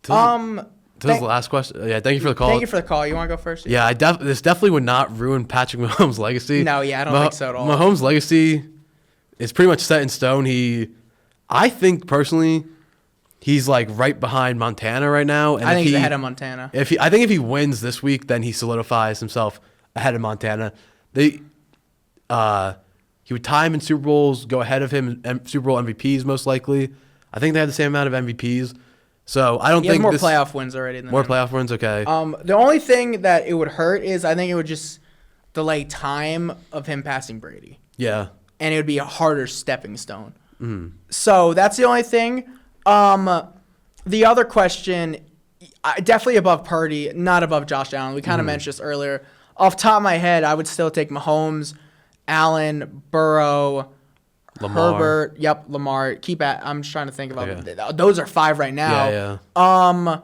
This is the last question. Yeah, thank you for the call. Thank you for the call. You want to go first? Yeah, this definitely would not ruin Patrick Mahomes' legacy. No, yeah, I don't think so at all. Mahomes' legacy is pretty much set in stone. I think personally, he's like right behind Montana right now. And I think he's ahead of Montana. I think if he wins this week, then he solidifies himself ahead of Montana. He would tie him in Super Bowls, go ahead of him in Super Bowl MVPs most likely. I think they have the same amount of MVPs. So I don't He think has more playoff wins already than more him. playoff wins. Okay. The only thing that it would hurt is I think it would just delay time of him passing Brady, Yeah. and it would be a harder stepping stone. So that's the only thing. The other question, definitely above Purdy, not above Josh Allen. We kind of mentioned this earlier. Off the top of my head, I would still take Mahomes, Allen, Burrow, Lamar. Herbert. Yep, Lamar. Keep at. I'm just trying to think about those are 5 right now. Yeah. I'm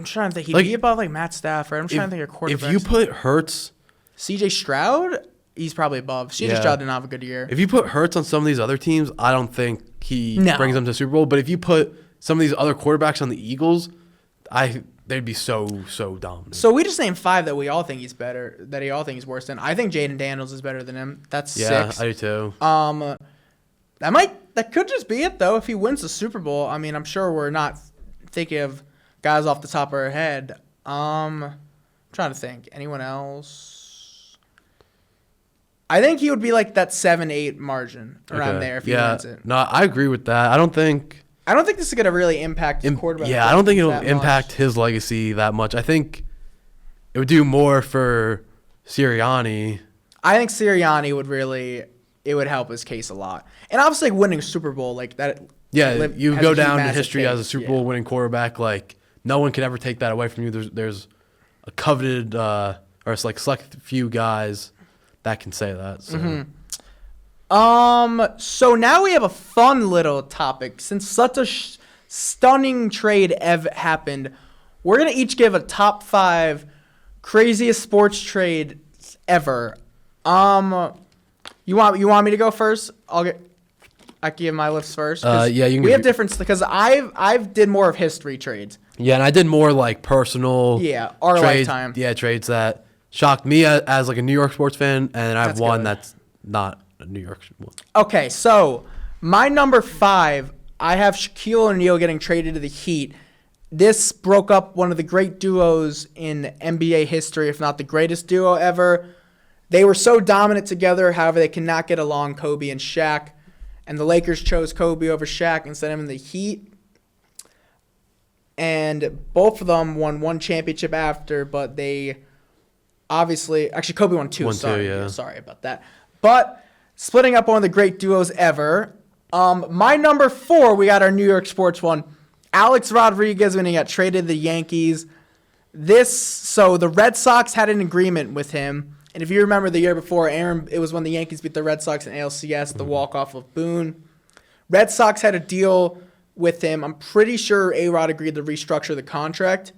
trying to think. He'd Like, be above like Matt Stafford. I'm trying to think of quarterbacks. If you put Hurts, C.J. Stroud, he's probably above. C.J. Stroud did not have a good year. if you put Hurts on some of these other teams, I don't think he No. brings them to Super Bowl. But if you put some of these other quarterbacks on the Eagles, they'd be so dominant. So we just named 5 that we all think he's better, that he all think he's worse than. I think Jaden Daniels is better than him. That's 6. I do too. That could just be it though. If he wins the Super Bowl, I mean, I'm sure we're not thinking of guys off the top of our head. I'm trying to think. Anyone else? I think he would be like that 7-8 margin around there if he wins it. No, I agree with that. I don't think this is gonna really impact his quarterback. Yeah, I don't think it'll that impact much. his legacy that much. I think it would do more for Sirianni. I think Sirianni would help his case a lot. And obviously winning a Super Bowl like that. Yeah, you has go a down in massive history as a case, Super yeah. Bowl winning quarterback. Like no one can ever take that away from you. There's a coveted or it's like select few guys that can say that. So. So now we have a fun little topic. Since such a stunning trade happened, we're gonna each give a top 5 craziest sports trades ever. You want me to go first? I can give my list first. Yeah, you can. We have different because I've did more of history trades. Yeah, and I did more like personal. Yeah, our trades, lifetime. Yeah, trades that shocked me as like a New York sports fan, and I have That's one good. that's not a New York one. Okay, so my number 5, I have Shaquille O'Neal getting traded to the Heat. This broke up one of the great duos in NBA history, if not the greatest duo ever. They were so dominant together, however, they cannot get along, Kobe and Shaq. And the Lakers chose Kobe over Shaq and sent him in the Heat. And both of them won 1 championship after, but they obviously... Actually, Kobe won 2. Sorry about that. But splitting up one of the great duos ever. My number 4, we got our New York sports one. Alex Rodriguez when he got traded to the Yankees. So the Red Sox had an agreement with him. And if you remember the year before, it was when the Yankees beat the Red Sox in ALCS, the walk-off of Boone. Red Sox had a deal with him. I'm pretty sure A-Rod agreed to restructure the contract.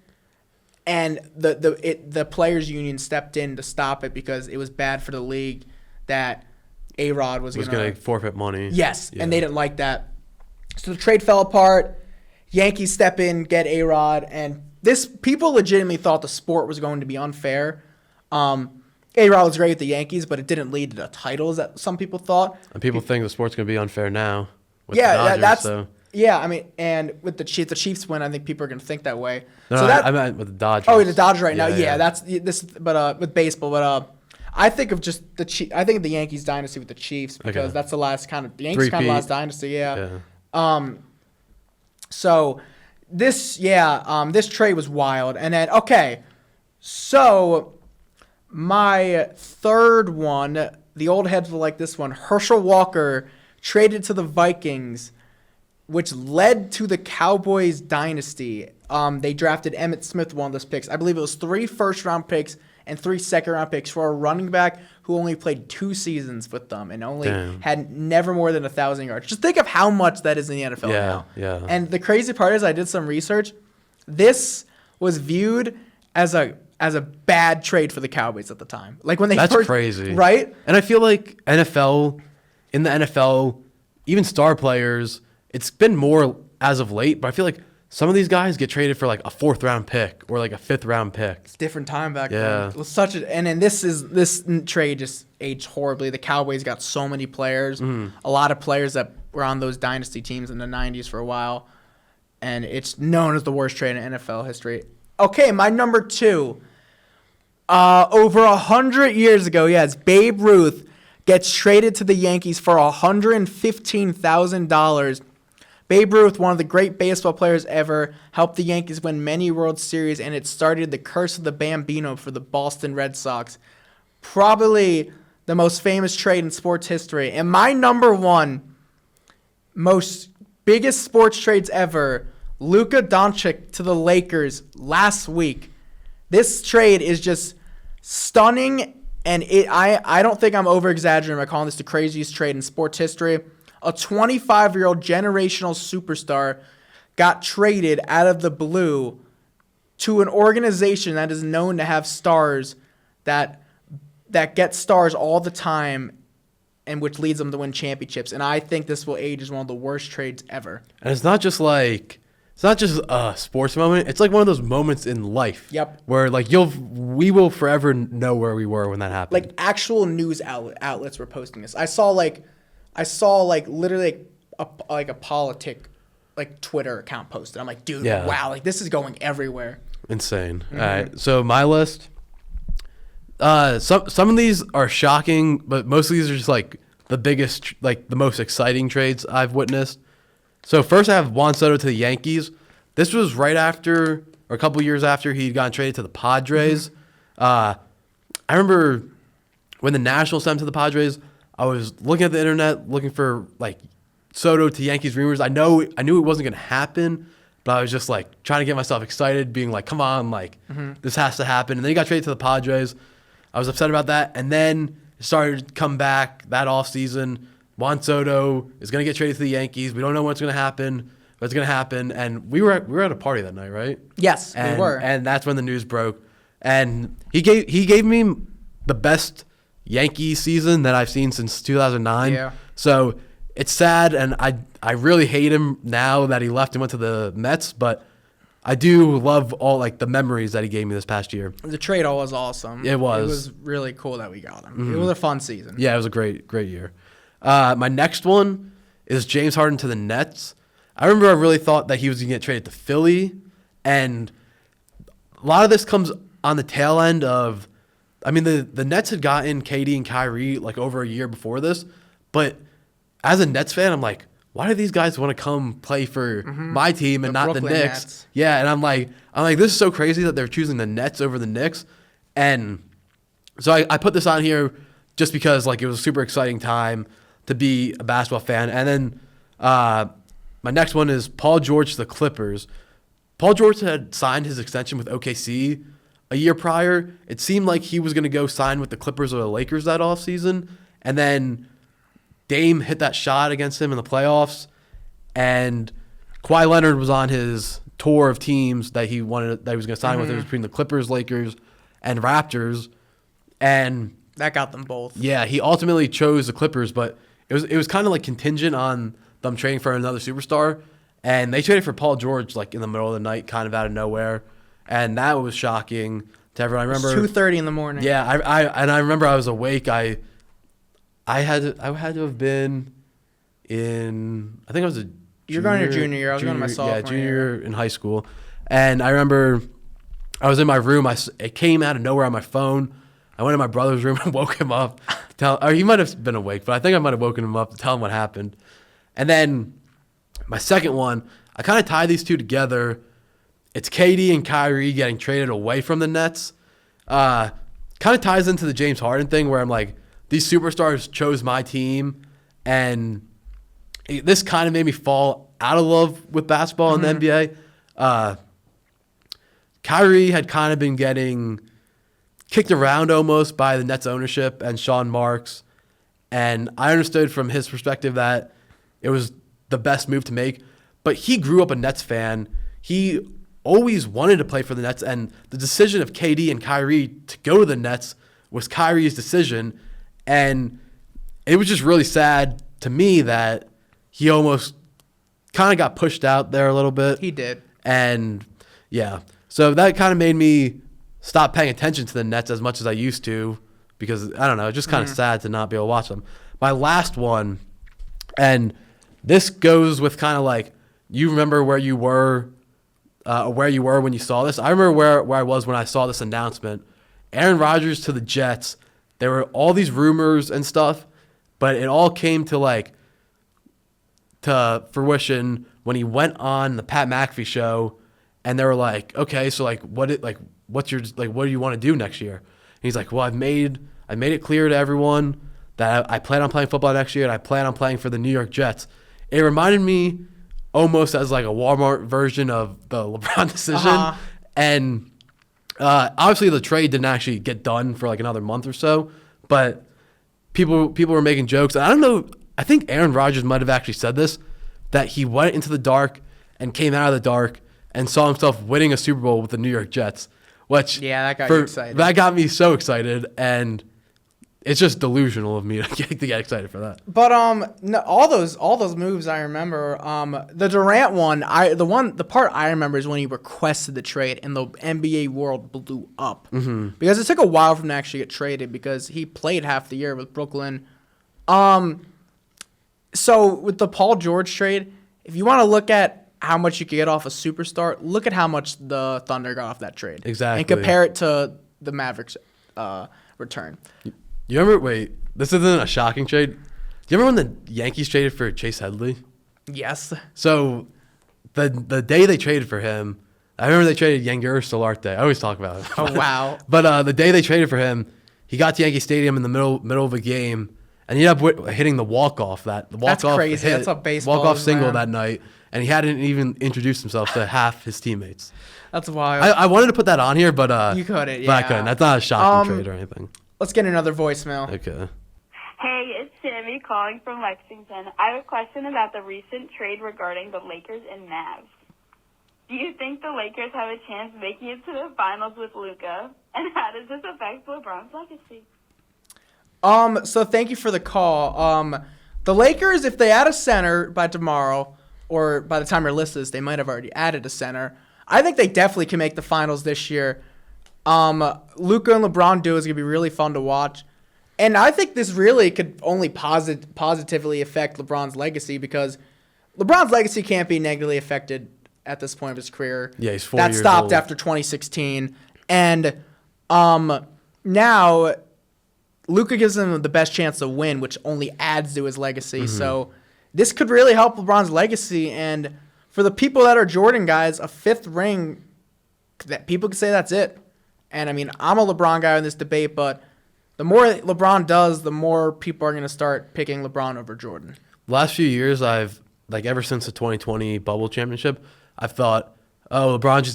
And the players' union stepped in to stop it because it was bad for the league that A-Rod was going to forfeit money. Yes, and they didn't like that. So the trade fell apart. Yankees step in, get A-Rod, and people legitimately thought the sport was going to be unfair. A-Rod was great with the Yankees, but it didn't lead to the titles that some people thought. And people think the sport's going to be unfair now. With the Dodgers, yeah. I mean, and with the Chiefs win, I think people are going to think that way. No, so I meant with the Dodgers. Oh, the Dodgers right now. Yeah, Yeah. that's this. But with baseball, I think of just I think of the Yankees dynasty with the Chiefs because that's the last kind of the Yankees kind of last dynasty. Yeah. So this trade was wild, and then so my third one, the old heads will like this one. Herschel Walker traded to the Vikings which led to the Cowboys dynasty. They drafted Emmitt Smith, one of those picks. I believe it was 3 first-round picks and 3 second-round picks for a running back who only played 2 seasons with them and only had never more than 1,000 yards. Just think of how much that is in the NFL now. Yeah. And the crazy part is I did some research. This was viewed as a bad trade for the Cowboys at the time. Like when they That's first, crazy. Right? And I feel like in the NFL, even star players, it's been more as of late, but I feel like some of these guys get traded for like a 4th-round pick or like a 5th-round pick. It's a different time back Yeah. then. It was such a, and then this trade just aged horribly. The Cowboys got so many players, a lot of players that were on those dynasty teams in the 90s for a while, and it's known as the worst trade in NFL history. Okay, my number 2. Over 100 years ago, yes, Babe Ruth gets traded to the Yankees for $115,000. Babe Ruth, one of the great baseball players ever, helped the Yankees win many World Series, and it started the curse of the Bambino for the Boston Red Sox. Probably the most famous trade in sports history. And my number 1 most biggest sports trades ever, Luka Doncic to the Lakers last week. This trade is just stunning, and I don't think I'm over-exaggerating by calling this the craziest trade in sports history. A 25-year-old generational superstar got traded out of the blue to an organization that is known to have stars that get stars all the time, and which leads them to win championships. And I think this will age as one of the worst trades ever. And it's not just a sports moment. It's like one of those moments in life. Yep. Where like we will forever know where we were when that happened. Like actual news outlets were posting this. I saw literally a politic like Twitter account posted. I'm like, dude, wow, like this is going everywhere. Insane. All right. So my list. Some of these are shocking, but most of these are just like the biggest, like the most exciting trades I've witnessed. So first I have Juan Soto to the Yankees. This was right after, or a couple years after he'd gotten traded to the Padres. I remember when the Nationals sent him to the Padres, I was looking at the internet looking for like Soto to Yankees rumors. I knew it wasn't going to happen, but I was just like trying to get myself excited, being like, come on, like this has to happen. And then he got traded to the Padres. I was upset about that. And then it started to come back that offseason. Juan Soto is going to get traded to the Yankees. We don't know what's going to happen, but it's going to happen. And we were at a party that night, right? Yes, we were. And that's when the news broke. And he gave me the best Yankee season that I've seen since 2009. Yeah. So it's sad, and I really hate him now that he left and went to the Mets, but I do love all like the memories that he gave me this past year. The trade all was awesome. It was. It was really cool that we got him. It was a fun season. Yeah, it was a great year. My next one is James Harden to the Nets. I remember I really thought that he was going to get traded to Philly, and a lot of this comes on the tail end of, I mean, the Nets had gotten KD and Kyrie like over a year before this, but as a Nets fan, I'm like, why do these guys want to come play for my team and not Brooklyn the Knicks? Nets. Yeah, and I'm like, this is so crazy that they're choosing the Nets over the Knicks, and so I put this on here just because like it was a super exciting time to be a basketball fan. And then my next one is Paul George to the Clippers. Paul George had signed his extension with OKC a year prior. It seemed like he was going to go sign with the Clippers or the Lakers that offseason. And then Dame hit that shot against him in the playoffs. And Kawhi Leonard was on his tour of teams that he was going to sign with. It was between the Clippers, Lakers, and Raptors. And That got them both. yeah, he ultimately chose the Clippers, but it was kind of like contingent on them trading for another superstar, and they traded for Paul George like in the middle of the night, kind of out of nowhere, and that was shocking to everyone. I remember 2:30 in the morning. Yeah, I remember I was awake. I had to have been in. I think I was a. You're going to your junior year. I was going to my sophomore Yeah, junior year in high school, and I remember I was in my room. It came out of nowhere on my phone. I went in my brother's room and woke him up. Or he might have been awake, but I think I might have woken him up to tell him what happened. And then my second one, I kind of tie these two together. It's KD and Kyrie getting traded away from the Nets. Kind of ties into the James Harden thing where I'm like, these superstars chose my team, and this kind of made me fall out of love with basketball in the NBA. Kyrie had kind of been getting kicked around almost by the Nets ownership and Sean Marks. And I understood from his perspective that it was the best move to make. But he grew up a Nets fan. He always wanted to play for the Nets. And the decision of KD and Kyrie to go to the Nets was Kyrie's decision. And it was just really sad to me that he almost kind of got pushed out there a little bit. He did. And, yeah. So that kind of made me stop paying attention to the Nets as much as I used to because, I don't know, it's just kind of sad to not be able to watch them. My last one, and this goes with kind of like, you remember where you were when you saw this. I remember where I was when I saw this announcement. Aaron Rodgers to the Jets. There were all these rumors and stuff, but it all came to fruition when he went on the Pat McAfee show, and they were like, okay, so what do you want to do next year? And he's like, well, I made it clear to everyone that I plan on playing football next year, and I plan on playing for the New York Jets. It reminded me almost as like a Walmart version of the LeBron decision, and obviously the trade didn't actually get done for like another month or so, but people were making jokes. And I don't know, I think Aaron Rodgers might have actually said this, that he went into the dark and came out of the dark and saw himself winning a Super Bowl with the New York Jets, which that got you excited. That got me so excited, and it's just delusional of me to get excited for that. But no, all those moves I remember. The Durant one, the part I remember is when he requested the trade and the NBA world blew up because it took a while for him to actually get traded because he played half the year with Brooklyn. So with the Paul George trade, if you want to look at how much you could get off a superstar, look at how much the Thunder got off that trade. Exactly. And compare it to the Mavericks return. You remember, wait, this isn't a shocking trade. Do you remember when the Yankees traded for Chase Headley? Yes. So the day they traded for him, I remember they traded Yangervis Solarte. I always talk about it. Oh, wow. But the day they traded for him, he got to Yankee Stadium in the middle of a game, and he ended up hitting the walk-off. That's crazy. That's a baseball. Walk-off single man. that night, and he hadn't even introduced himself to half his teammates. That's wild. I wanted to put that on here, but you couldn't. Yeah. But I couldn't. That's not a shocking trade or anything. Let's get another voicemail. Okay. Hey, it's Sammy calling from Lexington. I have a question about the recent trade regarding the Lakers and Mavs. Do you think the Lakers have a chance making it to the finals with Luka? And how does this affect LeBron's legacy? So thank you for the call. The Lakers, if they add a center by tomorrow, or by the time your list is, they might have already added a center. I think they definitely can make the finals this year. Luka and LeBron duo is going to be really fun to watch. And I think this really could only positively affect LeBron's legacy because LeBron's legacy can't be negatively affected at this point of his career. Yeah, he's 4 that years stopped old. after 2016. And now Luka gives him the best chance to win, which only adds to his legacy. So this could really help LeBron's legacy. And for the people that are Jordan guys, a fifth ring, that people could say that's it. And, I mean, I'm a LeBron guy in this debate, but the more LeBron does, the more people are going to start picking LeBron over Jordan. Last few years, ever since the 2020 bubble championship, I've thought, oh, LeBron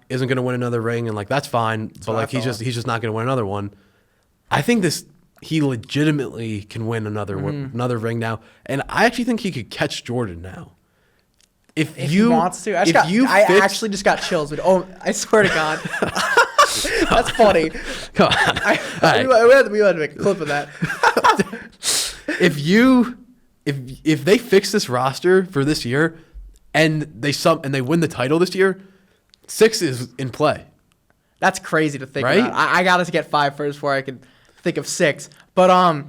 isn't going to win another ring, and that's fine. But he's just not going to win another one. I think he legitimately can win another ring now, and I actually think he could catch Jordan now. If he wants to, I actually just got chills. But I swear to God. That's funny. Come on. We had to make a clip of that. If they fix this roster for this year and they win the title this year, 6 is in play. That's crazy to think right? about. I got to get 5 first before I could think of 6. But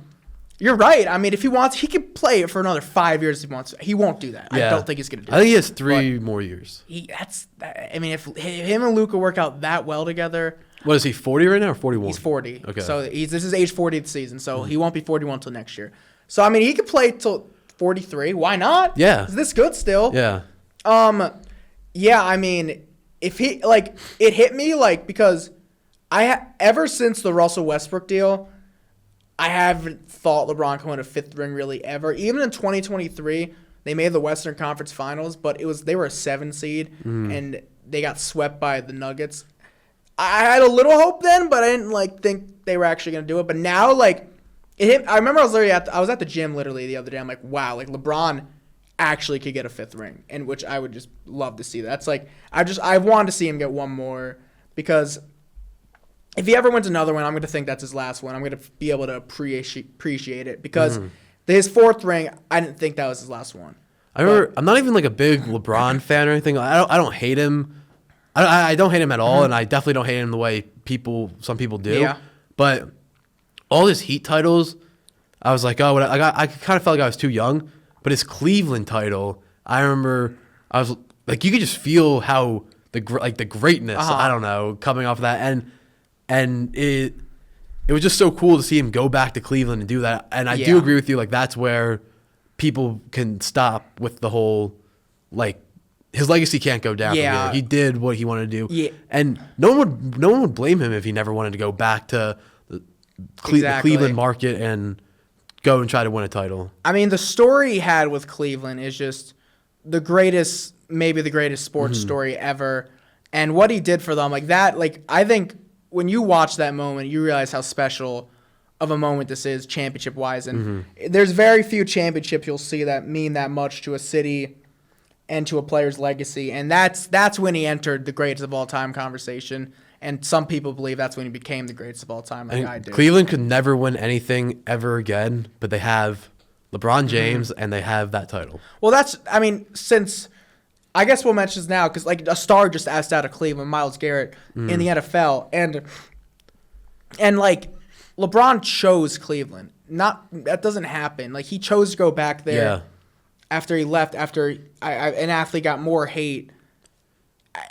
you're right. I mean, if he wants, he could play it for another 5 years if he wants. He won't do that. Yeah. I don't think he's going to do it. I think he has 3 more years. If him and Luka work out that well together. What is he, 40 right now or 41? He's 40. Okay. So this is age 40 of the season. So he won't be 41 until next year. So, I mean, he could play till 43. Why not? Yeah. Is this good still? Yeah. Yeah, I mean, if he, it hit me, because ever since the Russell Westbrook deal, I haven't thought LeBron can win a 5th ring really ever. Even in 2023, They made the Western Conference Finals, but they were a 7 seed, and they got swept by the Nuggets. I had a little hope then, but I didn't think they were actually gonna do it. But now, it hit. I remember I was at the gym literally the other day. I'm like, wow, LeBron actually could get a 5th ring, and which I would just love to see. That's I wanted to see him get one more, because if he ever wins another one, I'm going to think that's his last one. I'm going to be able to appreciate it, because his 4th ring, I didn't think that was his last one. I'm not even a big LeBron fan or anything. I don't hate him. I don't hate him at all, and I definitely don't hate him the way some people do. Yeah. But all his Heat titles, I was like, oh, I kind of felt like I was too young. But his Cleveland title, I remember, I was like, you could just feel how the greatness, I don't know, coming off of that, and it was just so cool to see him go back to Cleveland and do that. And I do agree with you, that's where people can stop with the whole his legacy can't go down from here. He did what he wanted to do. Yeah. And no one would blame him if he never wanted to go back to the Cleveland market and go and try to win a title. I mean, the story he had with Cleveland is just maybe the greatest sports story ever. And what he did for them, I think when you watch that moment, you realize how special of a moment this is championship-wise. And there's very few championships you'll see that mean that much to a city and to a player's legacy. And that's when he entered the greatest of all time conversation. And some people believe that's when he became the greatest of all time, I do. Cleveland could never win anything ever again, but they have LeBron James and they have that title. Well, since I guess we'll mention this now, because a star just asked out of Cleveland, Myles Garrett, in the NFL, and LeBron chose Cleveland. That doesn't happen. He chose to go back there after he left. After an athlete got more hate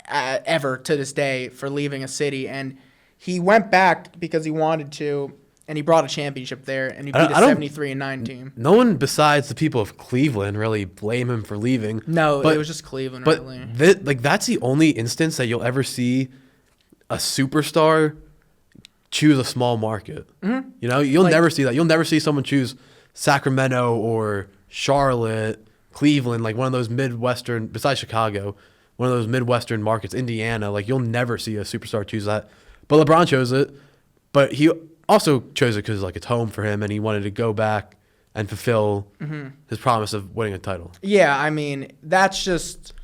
ever to this day for leaving a city, and he went back because he wanted to, and he brought a championship there, and he beat a 73-9 team. No one besides the people of Cleveland really blame him for leaving. No, it was just Cleveland. But really. That's the only instance that you'll ever see a superstar choose a small market. You'll never see that. You'll never see someone choose Sacramento or Charlotte, Cleveland, one of those Midwestern, besides Chicago, one of those Midwestern markets, Indiana. You'll never see a superstar choose that. But LeBron chose it. But he also chose it because it's home for him, and he wanted to go back and fulfill his promise of winning a title. Yeah, I mean, that's just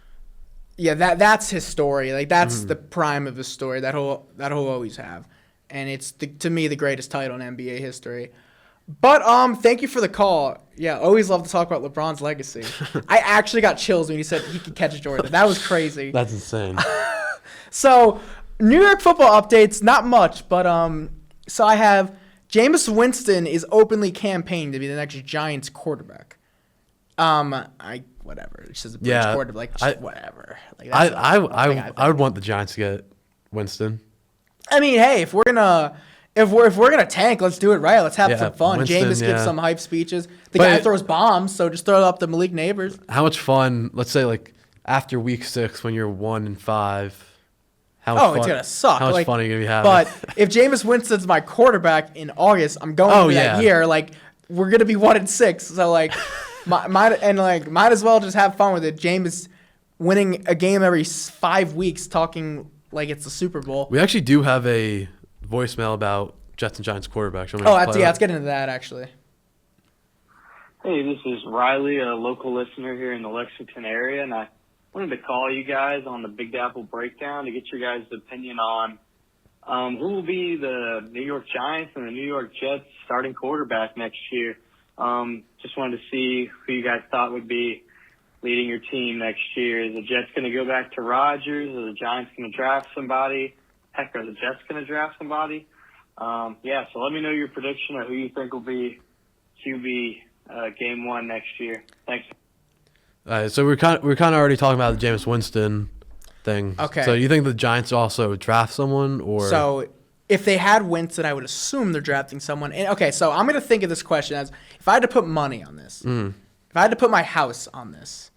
that's his story. That's the prime of his story that he'll always have, and it's to me the greatest title in NBA history. But thank you for the call. Yeah, always love to talk about LeBron's legacy. I actually got chills when he said he could catch Jordan. That was crazy. That's insane. So, New York football updates, not much, but so I have Jameis Winston is openly campaigned to be the next Giants quarterback. Whatever. It's just a British quarterback. Whatever. I would want the Giants to get Winston. I mean, hey, if we're gonna tank, let's do it right. Let's have some fun. Winston, Jameis gives some hype speeches. The guy throws bombs, so just throw it up to Malik Neighbors. How much fun? Let's say after week 6 when you're 1-5. How much fun, it's gonna suck. How much fun are you gonna be having? But if Jameis Winston's my quarterback in August, I'm going to that year. We're gonna be 1-6, so might as well just have fun with it. Jameis winning a game every 5 weeks, talking like it's the Super Bowl. We actually do have a voicemail about Jets and Giants quarterbacks. Let's get into that actually. Hey, this is Riley, a local listener here in the Lexington area, and I wanted to call you guys on the Big Apple breakdown to get your guys' opinion on who will be the New York Giants and the New York Jets starting quarterback next year. Just wanted to see who you guys thought would be leading your team next year. Is the Jets going to go back to Rodgers? Are the Giants going to draft somebody? Heck, are the Jets going to draft somebody? So let me know your prediction of who you think will be QB game 1 next year. Thanks. All right, so we're kind of already talking about the Jameis Winston thing. Okay. So you think the Giants also draft someone, or so? If they had Winston, I would assume they're drafting someone. And, okay, so I'm going to think of this question as if I had to put money on this, if I had to put my house on this,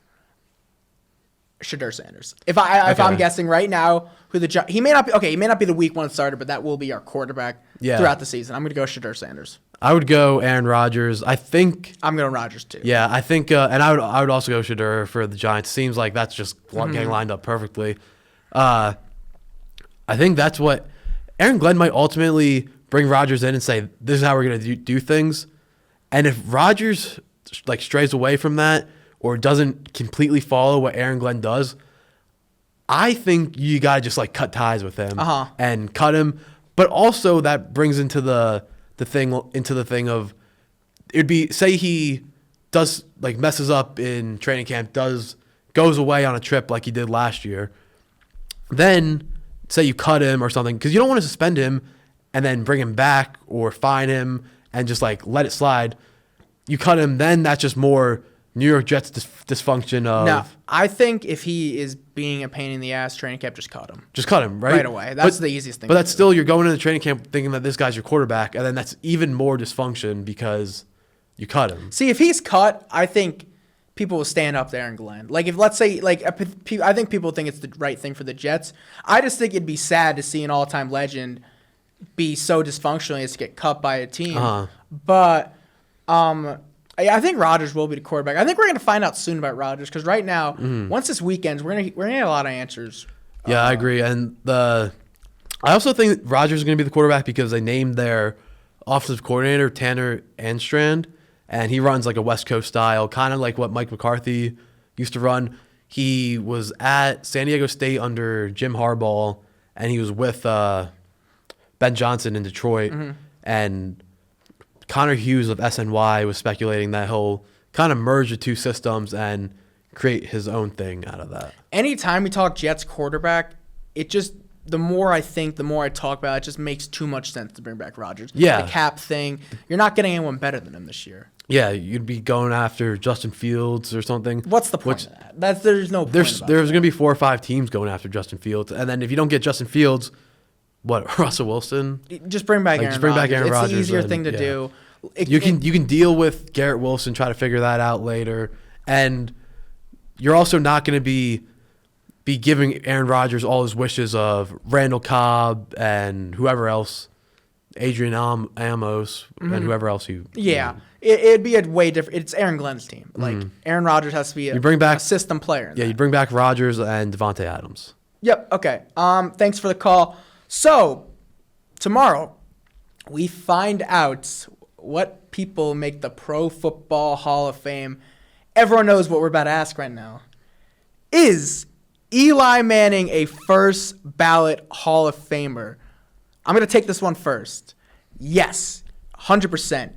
Shadur Sanders. If I'm Okay. guessing right now who he may not be. He may not be the week 1 starter, but that will be our quarterback throughout the season. I'm going to go Shadur Sanders. I would go Aaron Rodgers. I think. I'm going Rodgers too. Yeah, I think, and I would also go Shadur for the Giants. Seems like that's just getting lined up perfectly. I think that's what Aaron Glenn might ultimately bring Rodgers in and say, "This is how we're going to do things." And if Rodgers like strays away from that or doesn't completely follow what Aaron Glenn does, I think you got to just like cut ties with him and cut him. But also that brings into the thing of it'd be, say he does like messes up in training camp, goes away on a trip like he did last year. Then say you cut him or something, because you don't want to suspend him and then bring him back or fine him and just like let it slide. You cut him, then that's just more New York Jets dysfunction of. No, I think if he is being a pain in the ass training camp, just cut him. Just cut him, right? Right away. That's the easiest thing. But that's still, you're going into training camp thinking that this guy's your quarterback, and then that's even more dysfunction because you cut him. See, if he's cut, I think people will stand up there and Glenn. Like, if let's say, like, I think people think it's the right thing for the Jets. I just think it'd be sad to see an all-time legend be so dysfunctional as to get cut by a team. But I think Rodgers will be the quarterback. I think we're going to find out soon about Rodgers because right now, once this weekend, we're gonna get a lot of answers. Yeah, I agree. And I also think Rodgers is going to be the quarterback because they named their offensive coordinator Tanner Anstrand, and he runs like a West Coast style, kind of like what Mike McCarthy used to run. He was at San Diego State under Jim Harbaugh, and he was with Ben Johnson in Detroit. And Connor Hughes of SNY was speculating that he'll kind of merge the two systems and create his own thing out of that. Anytime we talk Jets quarterback, it just, the more I think, the more I talk about it, it just makes too much sense to bring back Rodgers. Yeah. The cap thing. You're not getting anyone better than him this year. Yeah, you'd be going after Justin Fields or something. What's the point of that? There's no point There's about going that. to be 4 or 5 teams going after Justin Fields. And then if you don't get Justin Fields, what, Russell Wilson? Just bring back Aaron just bring back Rodgers. Aaron It's Rodgers the easier and- thing to yeah. do. You can deal with Garrett Wilson, try to figure that out later. And you're also not going to be giving Aaron Rodgers all his wishes of Randall Cobb and whoever else, Adrian Amos and whoever else you. Yeah. It'd be a way different. It's Aaron Glenn's team. Like, Aaron Rodgers has to be a system player. Yeah, you bring back Rodgers and Devontae Adams. Yep. Okay. Thanks for the call. So, tomorrow, we find out what people make the Pro Football Hall of Fame. Everyone knows what we're about to ask right now. Is Eli Manning a first ballot Hall of Famer? I'm going to take this one first. Yes, 100%.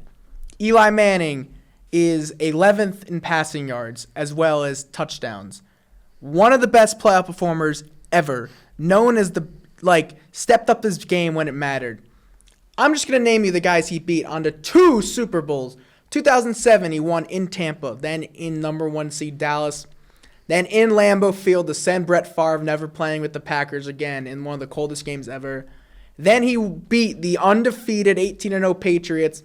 Eli Manning is 11th in passing yards as well as touchdowns. One of the best playoff performers ever. Known as stepped up his game when it mattered. I'm just going to name you the guys he beat on the 2 Super Bowls. 2007, he won in Tampa, then in number 1 seed Dallas, then in Lambeau Field to send Brett Favre never playing with the Packers again in one of the coldest games ever. Then he beat the undefeated 18-0 Patriots,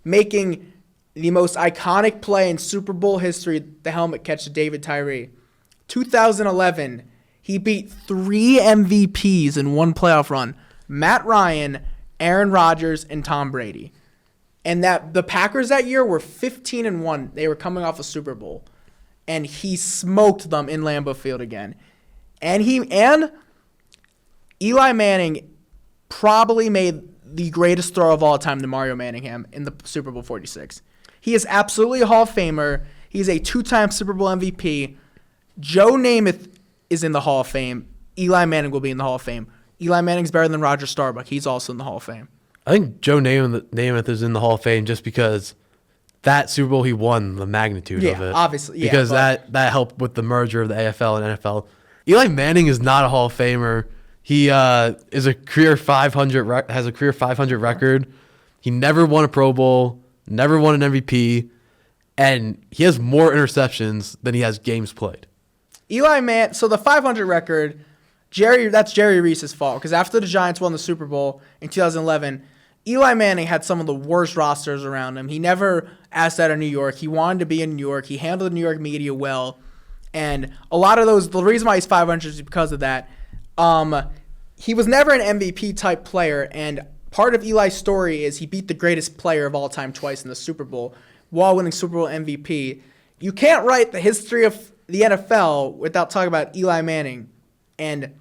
making the most iconic play in Super Bowl history, the helmet catch to David Tyree. 2011, he beat 3 MVPs in one playoff run, Matt Ryan, Aaron Rodgers, and Tom Brady. And that the Packers that year were 15-1. They were coming off a Super Bowl. And he smoked them in Lambeau Field again. And Eli Manning probably made the greatest throw of all time to Mario Manningham in the Super Bowl 46. He is absolutely a Hall of Famer. He's a 2-time Super Bowl MVP. Joe Namath is in the Hall of Fame. Eli Manning will be in the Hall of Fame. Eli Manning's better than Roger Staubach. He's also in the Hall of Fame. I think Joe Namath is in the Hall of Fame just because that Super Bowl he won, the magnitude of it. Obviously. Yeah, because that helped with the merger of the AFL and NFL. Eli Manning is not a Hall of Famer. He is a career 500 has a career 500 record. He never won a Pro Bowl, never won an MVP, and he has more interceptions than he has games played. So the 500 record, that's Jerry Reese's fault because after the Giants won the Super Bowl in 2011, Eli Manning had some of the worst rosters around him. He never asked out of New York. He wanted to be in New York. He handled the New York media well. And a lot of those, the reason why he's 500 is because of that. He was never an MVP type player, and part of Eli's story is he beat the greatest player of all time twice in the Super Bowl while winning Super Bowl MVP. You can't write the history of the NFL without talking about Eli Manning. And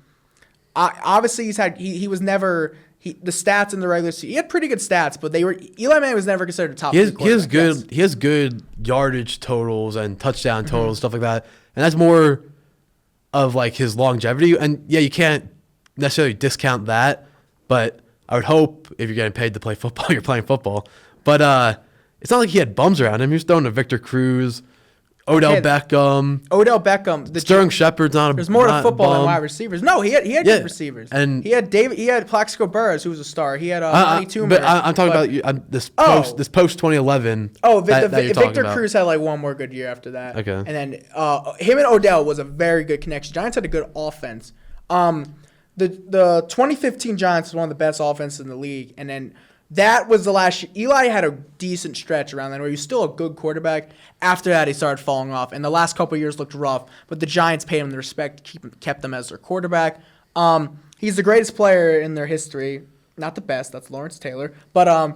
obviously he was never the stats in the regular season. He had pretty good stats, but Eli Manning was never considered a top. He has good yardage totals and touchdown totals, stuff like that. And that's more of like his longevity. And yeah, you can't necessarily discount that, but I would hope if you're getting paid to play football, you're playing football. But it's not like he had bums around him. He was throwing to Victor Cruz, Odell Beckham. Sterling Shepard's not a There's more to not football bum. than wide receivers. No, he had good receivers. And he had Plaxico Burress, who was a star. He had Monty Toomer. But I'm talking about this post 2011. Oh, that you're talking Victor about. Cruz had like one more good year after that. Okay. And then him and Odell was a very good connection. Giants had a good offense. The 2015 Giants was one of the best offenses in the league, and then that was the last year. Eli had a decent stretch around then where he was still a good quarterback. After that, he started falling off, and the last couple of years looked rough, but the Giants paid him the respect, kept him as their quarterback. He's the greatest player in their history. Not the best, that's Lawrence Taylor, but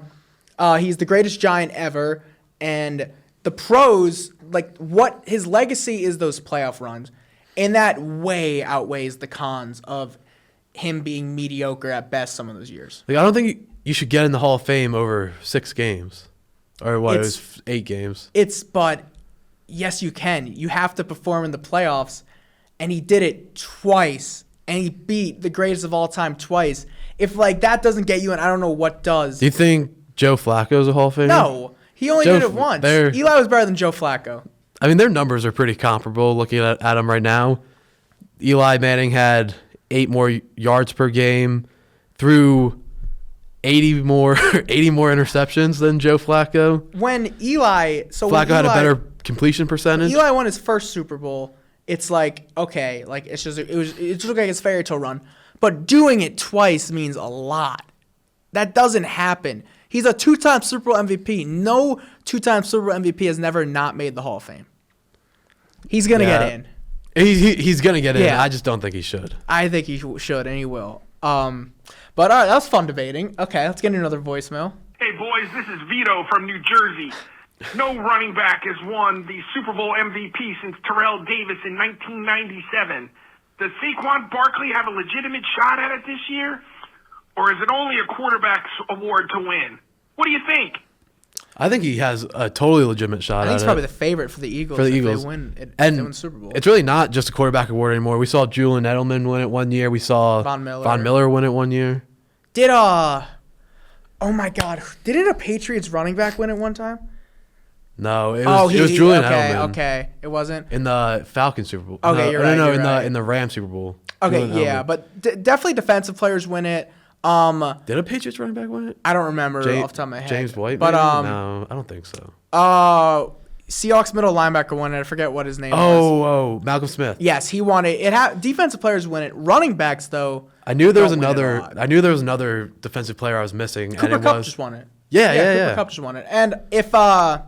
he's the greatest Giant ever, and the pros, like what his legacy is those playoff runs, and that way outweighs the cons of him being mediocre at best some of those years. Like, I don't think you should get in the Hall of Fame over 6 games. Or what, it was 8 games. But yes, you can. You have to perform in the playoffs, and he did it twice, and he beat the greatest of all time twice. If, like, that doesn't get you in, I don't know what does. Do you think Joe Flacco's a Hall of Famer? No. He only did it once. Eli was better than Joe Flacco. I mean, their numbers are pretty comparable looking at them right now. Eli Manning had 8 more yards per game, threw 80 more interceptions than Joe Flacco. Flacco had a better completion percentage. Eli won his first Super Bowl. It's like, okay, like it just looked like his fairy tale run, but doing it twice means a lot. That doesn't happen. He's a 2-time Super Bowl MVP. No 2-time Super Bowl MVP has never not made the Hall of Fame. He's gonna get in. He's gonna get in. Yeah. I just don't think he should. I think he should, and he will. But all right, that was fun debating. Okay, let's get another voicemail. Hey, boys, this is Vito from New Jersey. No running back has won the Super Bowl MVP since Terrell Davis in 1997. Does Saquon Barkley have a legitimate shot at it this year? Or is it only a quarterback's award to win? What do you think? I think he has a totally legitimate shot at it. I think he's probably the favorite for the Eagles if they win the Super Bowl. It's really not just a quarterback award anymore. We saw Julian Edelman win it one year. We saw Von Miller win it one year. Oh my God, didn't a Patriots running back win it one time? No, it was Julian Edelman. Okay, it wasn't in the Falcons Super Bowl. Okay, you're right. In the Rams Super Bowl. Okay, Julian yeah, Edelman. but definitely defensive players win it. Did a Patriots running back win it? I don't remember off the top of my head. James White, but no, I don't think so. Seahawks middle linebacker won it. I forget what his name was. Malcolm Smith. Yes, he won it. Defensive players win it. Running backs though. I knew there was another defensive player I was missing. Cooper Kupp just won it. Yeah. Cooper Kupp just won it. And if the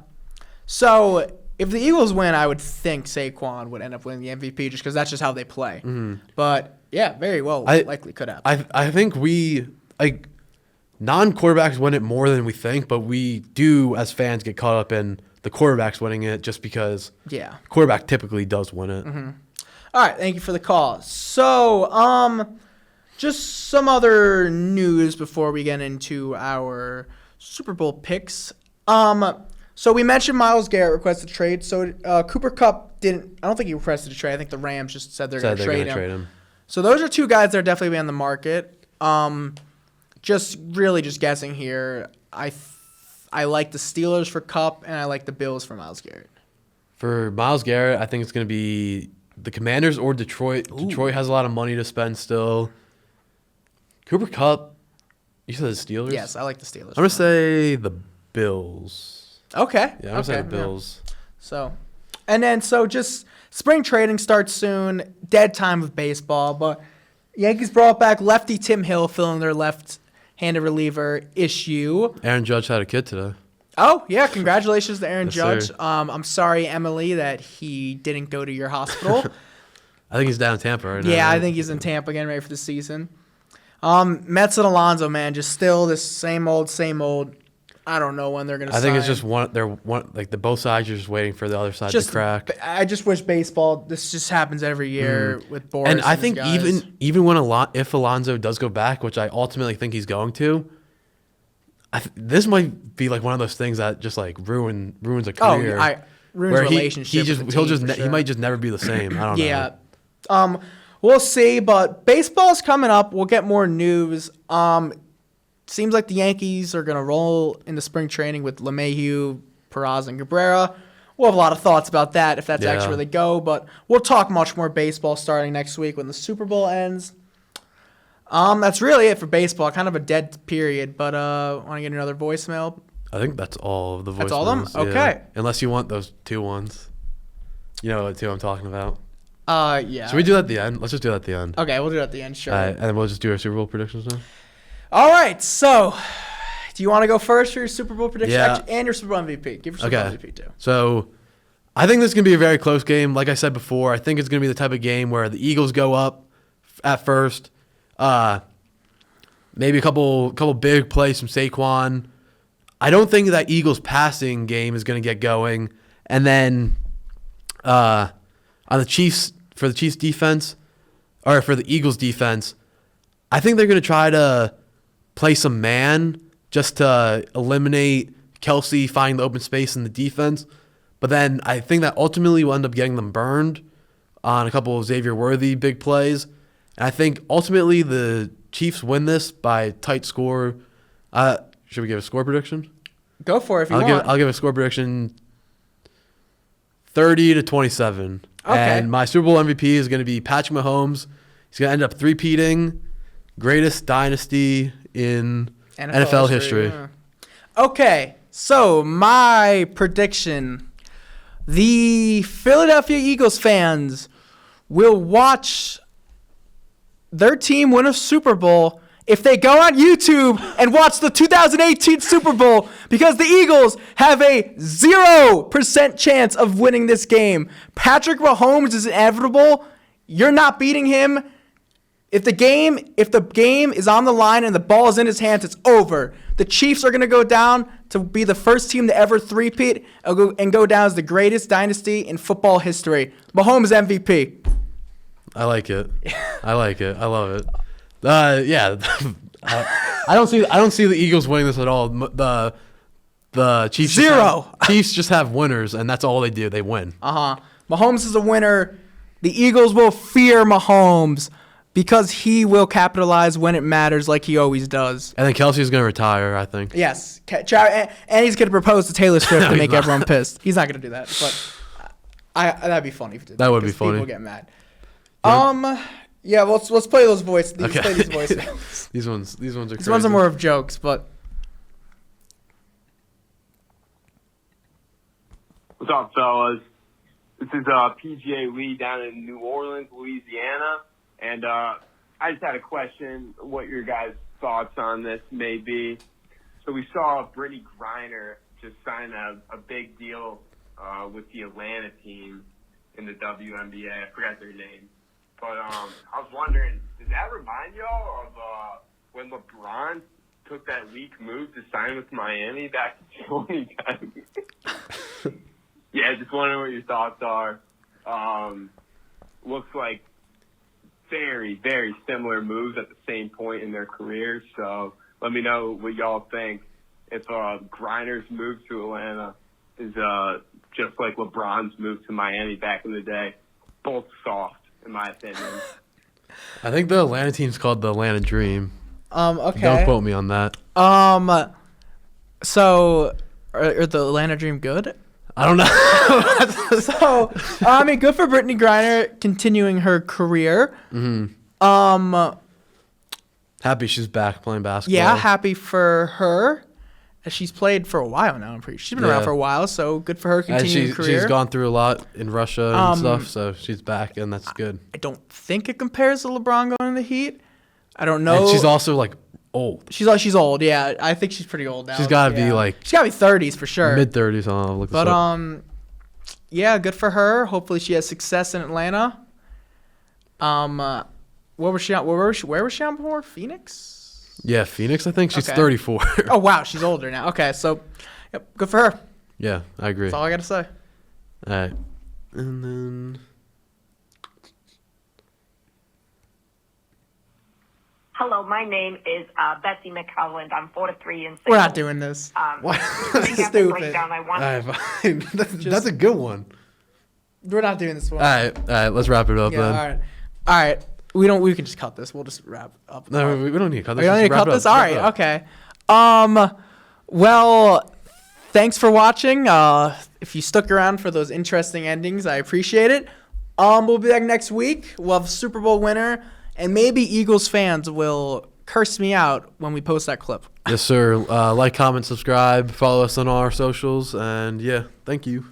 Eagles win, I would think Saquon would end up winning the MVP just because that's just how they play. Mm-hmm. But yeah, very well likely could happen. I think non-quarterbacks win it more than we think, but we do as fans get caught up in the quarterbacks winning it just because quarterback typically does win it. Mm-hmm. All right, thank you for the call. So, just some other news before we get into our Super Bowl picks. So we mentioned Myles Garrett requested a trade. So Cooper Kupp didn't. I don't think he requested a trade. I think the Rams just said they're going to trade him. So those are 2 guys that are definitely be on the market. Just guessing here. I like the Steelers for Kupp, and I like the Bills for Myles Garrett. For Myles Garrett, I think it's going to be the Commanders or Detroit. Ooh. Detroit has a lot of money to spend still. Cooper Kupp, you said the Steelers? Yes, I like the Steelers. I'm going to say the Bills. Okay. Yeah, I'm going to say the Bills. Yeah. So just spring trading starts soon. Dead time of baseball, but Yankees brought back lefty Tim Hill filling their left-handed reliever issue. Aaron Judge had a kid today. Oh, yeah. Congratulations to Aaron Yes, Judge. sir. I'm sorry, Emily, that he didn't go to your hospital. I think he's down in Tampa right now. Yeah, I right? think he's in Tampa again, ready for the season. Mets and Alonso, man, just still this same old, same old. I don't know when they're gonna. I think it's sign. just like the both sides are just waiting for the other side Just to crack. I just wish baseball. This just happens every year with Boris. And I his think guys. even when if Alonso does go back, which I ultimately think he's going to, this might be like one of those things that just like ruins a career. ruins where relationship. he might just never be the same. I don't know. Yeah. We'll see, but baseball's coming up. We'll get more news. Seems like the Yankees are going to roll into spring training with LeMahieu, Peraza, and Cabrera. We'll have a lot of thoughts about that if that's actually where they go, but we'll talk much more baseball starting next week when the Super Bowl ends. That's really it for baseball. Kind of a dead period, but want to get another voicemail? I think that's all of the voicemails. That's all of them? Yeah. Okay. Unless you want those 2 ones. You know what 2 I'm talking about. Yeah. Should we do that at the end? Let's just do that at the end. Okay, we'll do it at the end, sure. And then we'll just do our Super Bowl predictions now. All right, so do you want to go first for your Super Bowl prediction? Yeah. Actually, and your Super Bowl MVP. Give your Super Bowl MVP too. So I think this is going to be a very close game. Like I said before, I think it's going to be the type of game where the Eagles go up at first. Maybe a couple big plays from Saquon. I don't think that Eagles passing game is going to get going. And then on the Chiefs, for the Chiefs defense, or for the Eagles defense, I think they're going to try to play some man just to eliminate Kelsey finding the open space in the defense. But then I think that ultimately will end up getting them burned on a couple of Xavier Worthy big plays. And I think ultimately the Chiefs win this by a tight score. Should we give a score prediction? Go for it if you want. I'll give a score prediction 30-27. Okay. And my Super Bowl MVP is going to be Patrick Mahomes. He's going to end up three-peating greatest dynasty in NFL history. Yeah. Okay, so my prediction. The Philadelphia Eagles fans will watch their team win a Super Bowl if they go on YouTube and watch the 2018 Super Bowl, because the Eagles have a 0% chance of winning this game. Patrick Mahomes is inevitable. You're not beating him. If the game is on the line and the ball is in his hands, it's over. The Chiefs are going to go down to be the first team to ever three-peat and go down as the greatest dynasty in football history. Mahomes MVP. I like it. I like it. I love it. Yeah. I don't see the Eagles winning this at all. The Chiefs Chiefs just have winners, and that's all they do. They win. Mahomes is a winner. The Eagles will fear Mahomes because he will capitalize when it matters, like he always does. And then Kelsey's going to retire, I think. Yes, and he's going to propose to Taylor Swift to make everyone pissed. He's not going to do that, but that'd be funny if he did. That would be funny. People get mad. Yeah, well, let's play those voices. Okay. Play these voices. These ones are crazy. These ones are more of jokes, but. What's up, fellas? This is PGA Lee down in New Orleans, Louisiana, and I just had a question. What your guys' thoughts on this may be? So we saw Brittany Griner just sign a big deal with the Atlanta team in the WNBA. I forgot their name. But I was wondering, does that remind y'all of when LeBron took that weak move to sign with Miami back in 2010? Yeah, just wondering what your thoughts are. Looks like very, very similar moves at the same point in their careers. So let me know what y'all think. If Griner's move to Atlanta is just like LeBron's move to Miami back in the day, both soft. In my opinion. I think the Atlanta team's called the Atlanta Dream. Okay. Don't quote me on that. So, are the Atlanta Dream good? I don't know. So, I mean, good for Brittany Griner continuing her career. Mm-hmm. Happy she's back playing basketball. Yeah, happy for her. She's played for a while now. I'm pretty sure she's been around for a while, so good for her continuing her career. She's gone through a lot in Russia and stuff, so she's back, and that's good. I don't think it compares to LeBron going to the Heat. I don't know. And she's also like old. She's old. Yeah, I think she's pretty old now. She's got to Yeah. be like she's got to be 30s for sure. mid-30s. I'll look this But up. yeah, good for her. Hopefully she has success in Atlanta. Where was she on before? Phoenix? Yeah, Phoenix, I think. She's Okay. 34. Oh wow, she's older now. Okay, so yep, good for her. Yeah, I agree. That's all I gotta say. All right. And then... Hello, my name is Betsy McCulland. I'm 43 and single. We're not doing this. What? Big Apple Stupid. Breakdown, I want All right, fine. That's a good one. We're not doing this one. All right, let's wrap it up Yeah, then. all right. We can just cut this. We'll just wrap up. No, we don't need to cut this. You don't Just need to wrap cut it up. this? All Wrap it right, up. okay. Well, thanks for watching. If you stuck around for those interesting endings, I appreciate it. We'll be back next week. We'll have a Super Bowl winner, and maybe Eagles fans will curse me out when we post that clip. Yes, sir. Like, comment, subscribe, follow us on all our socials, and yeah, thank you.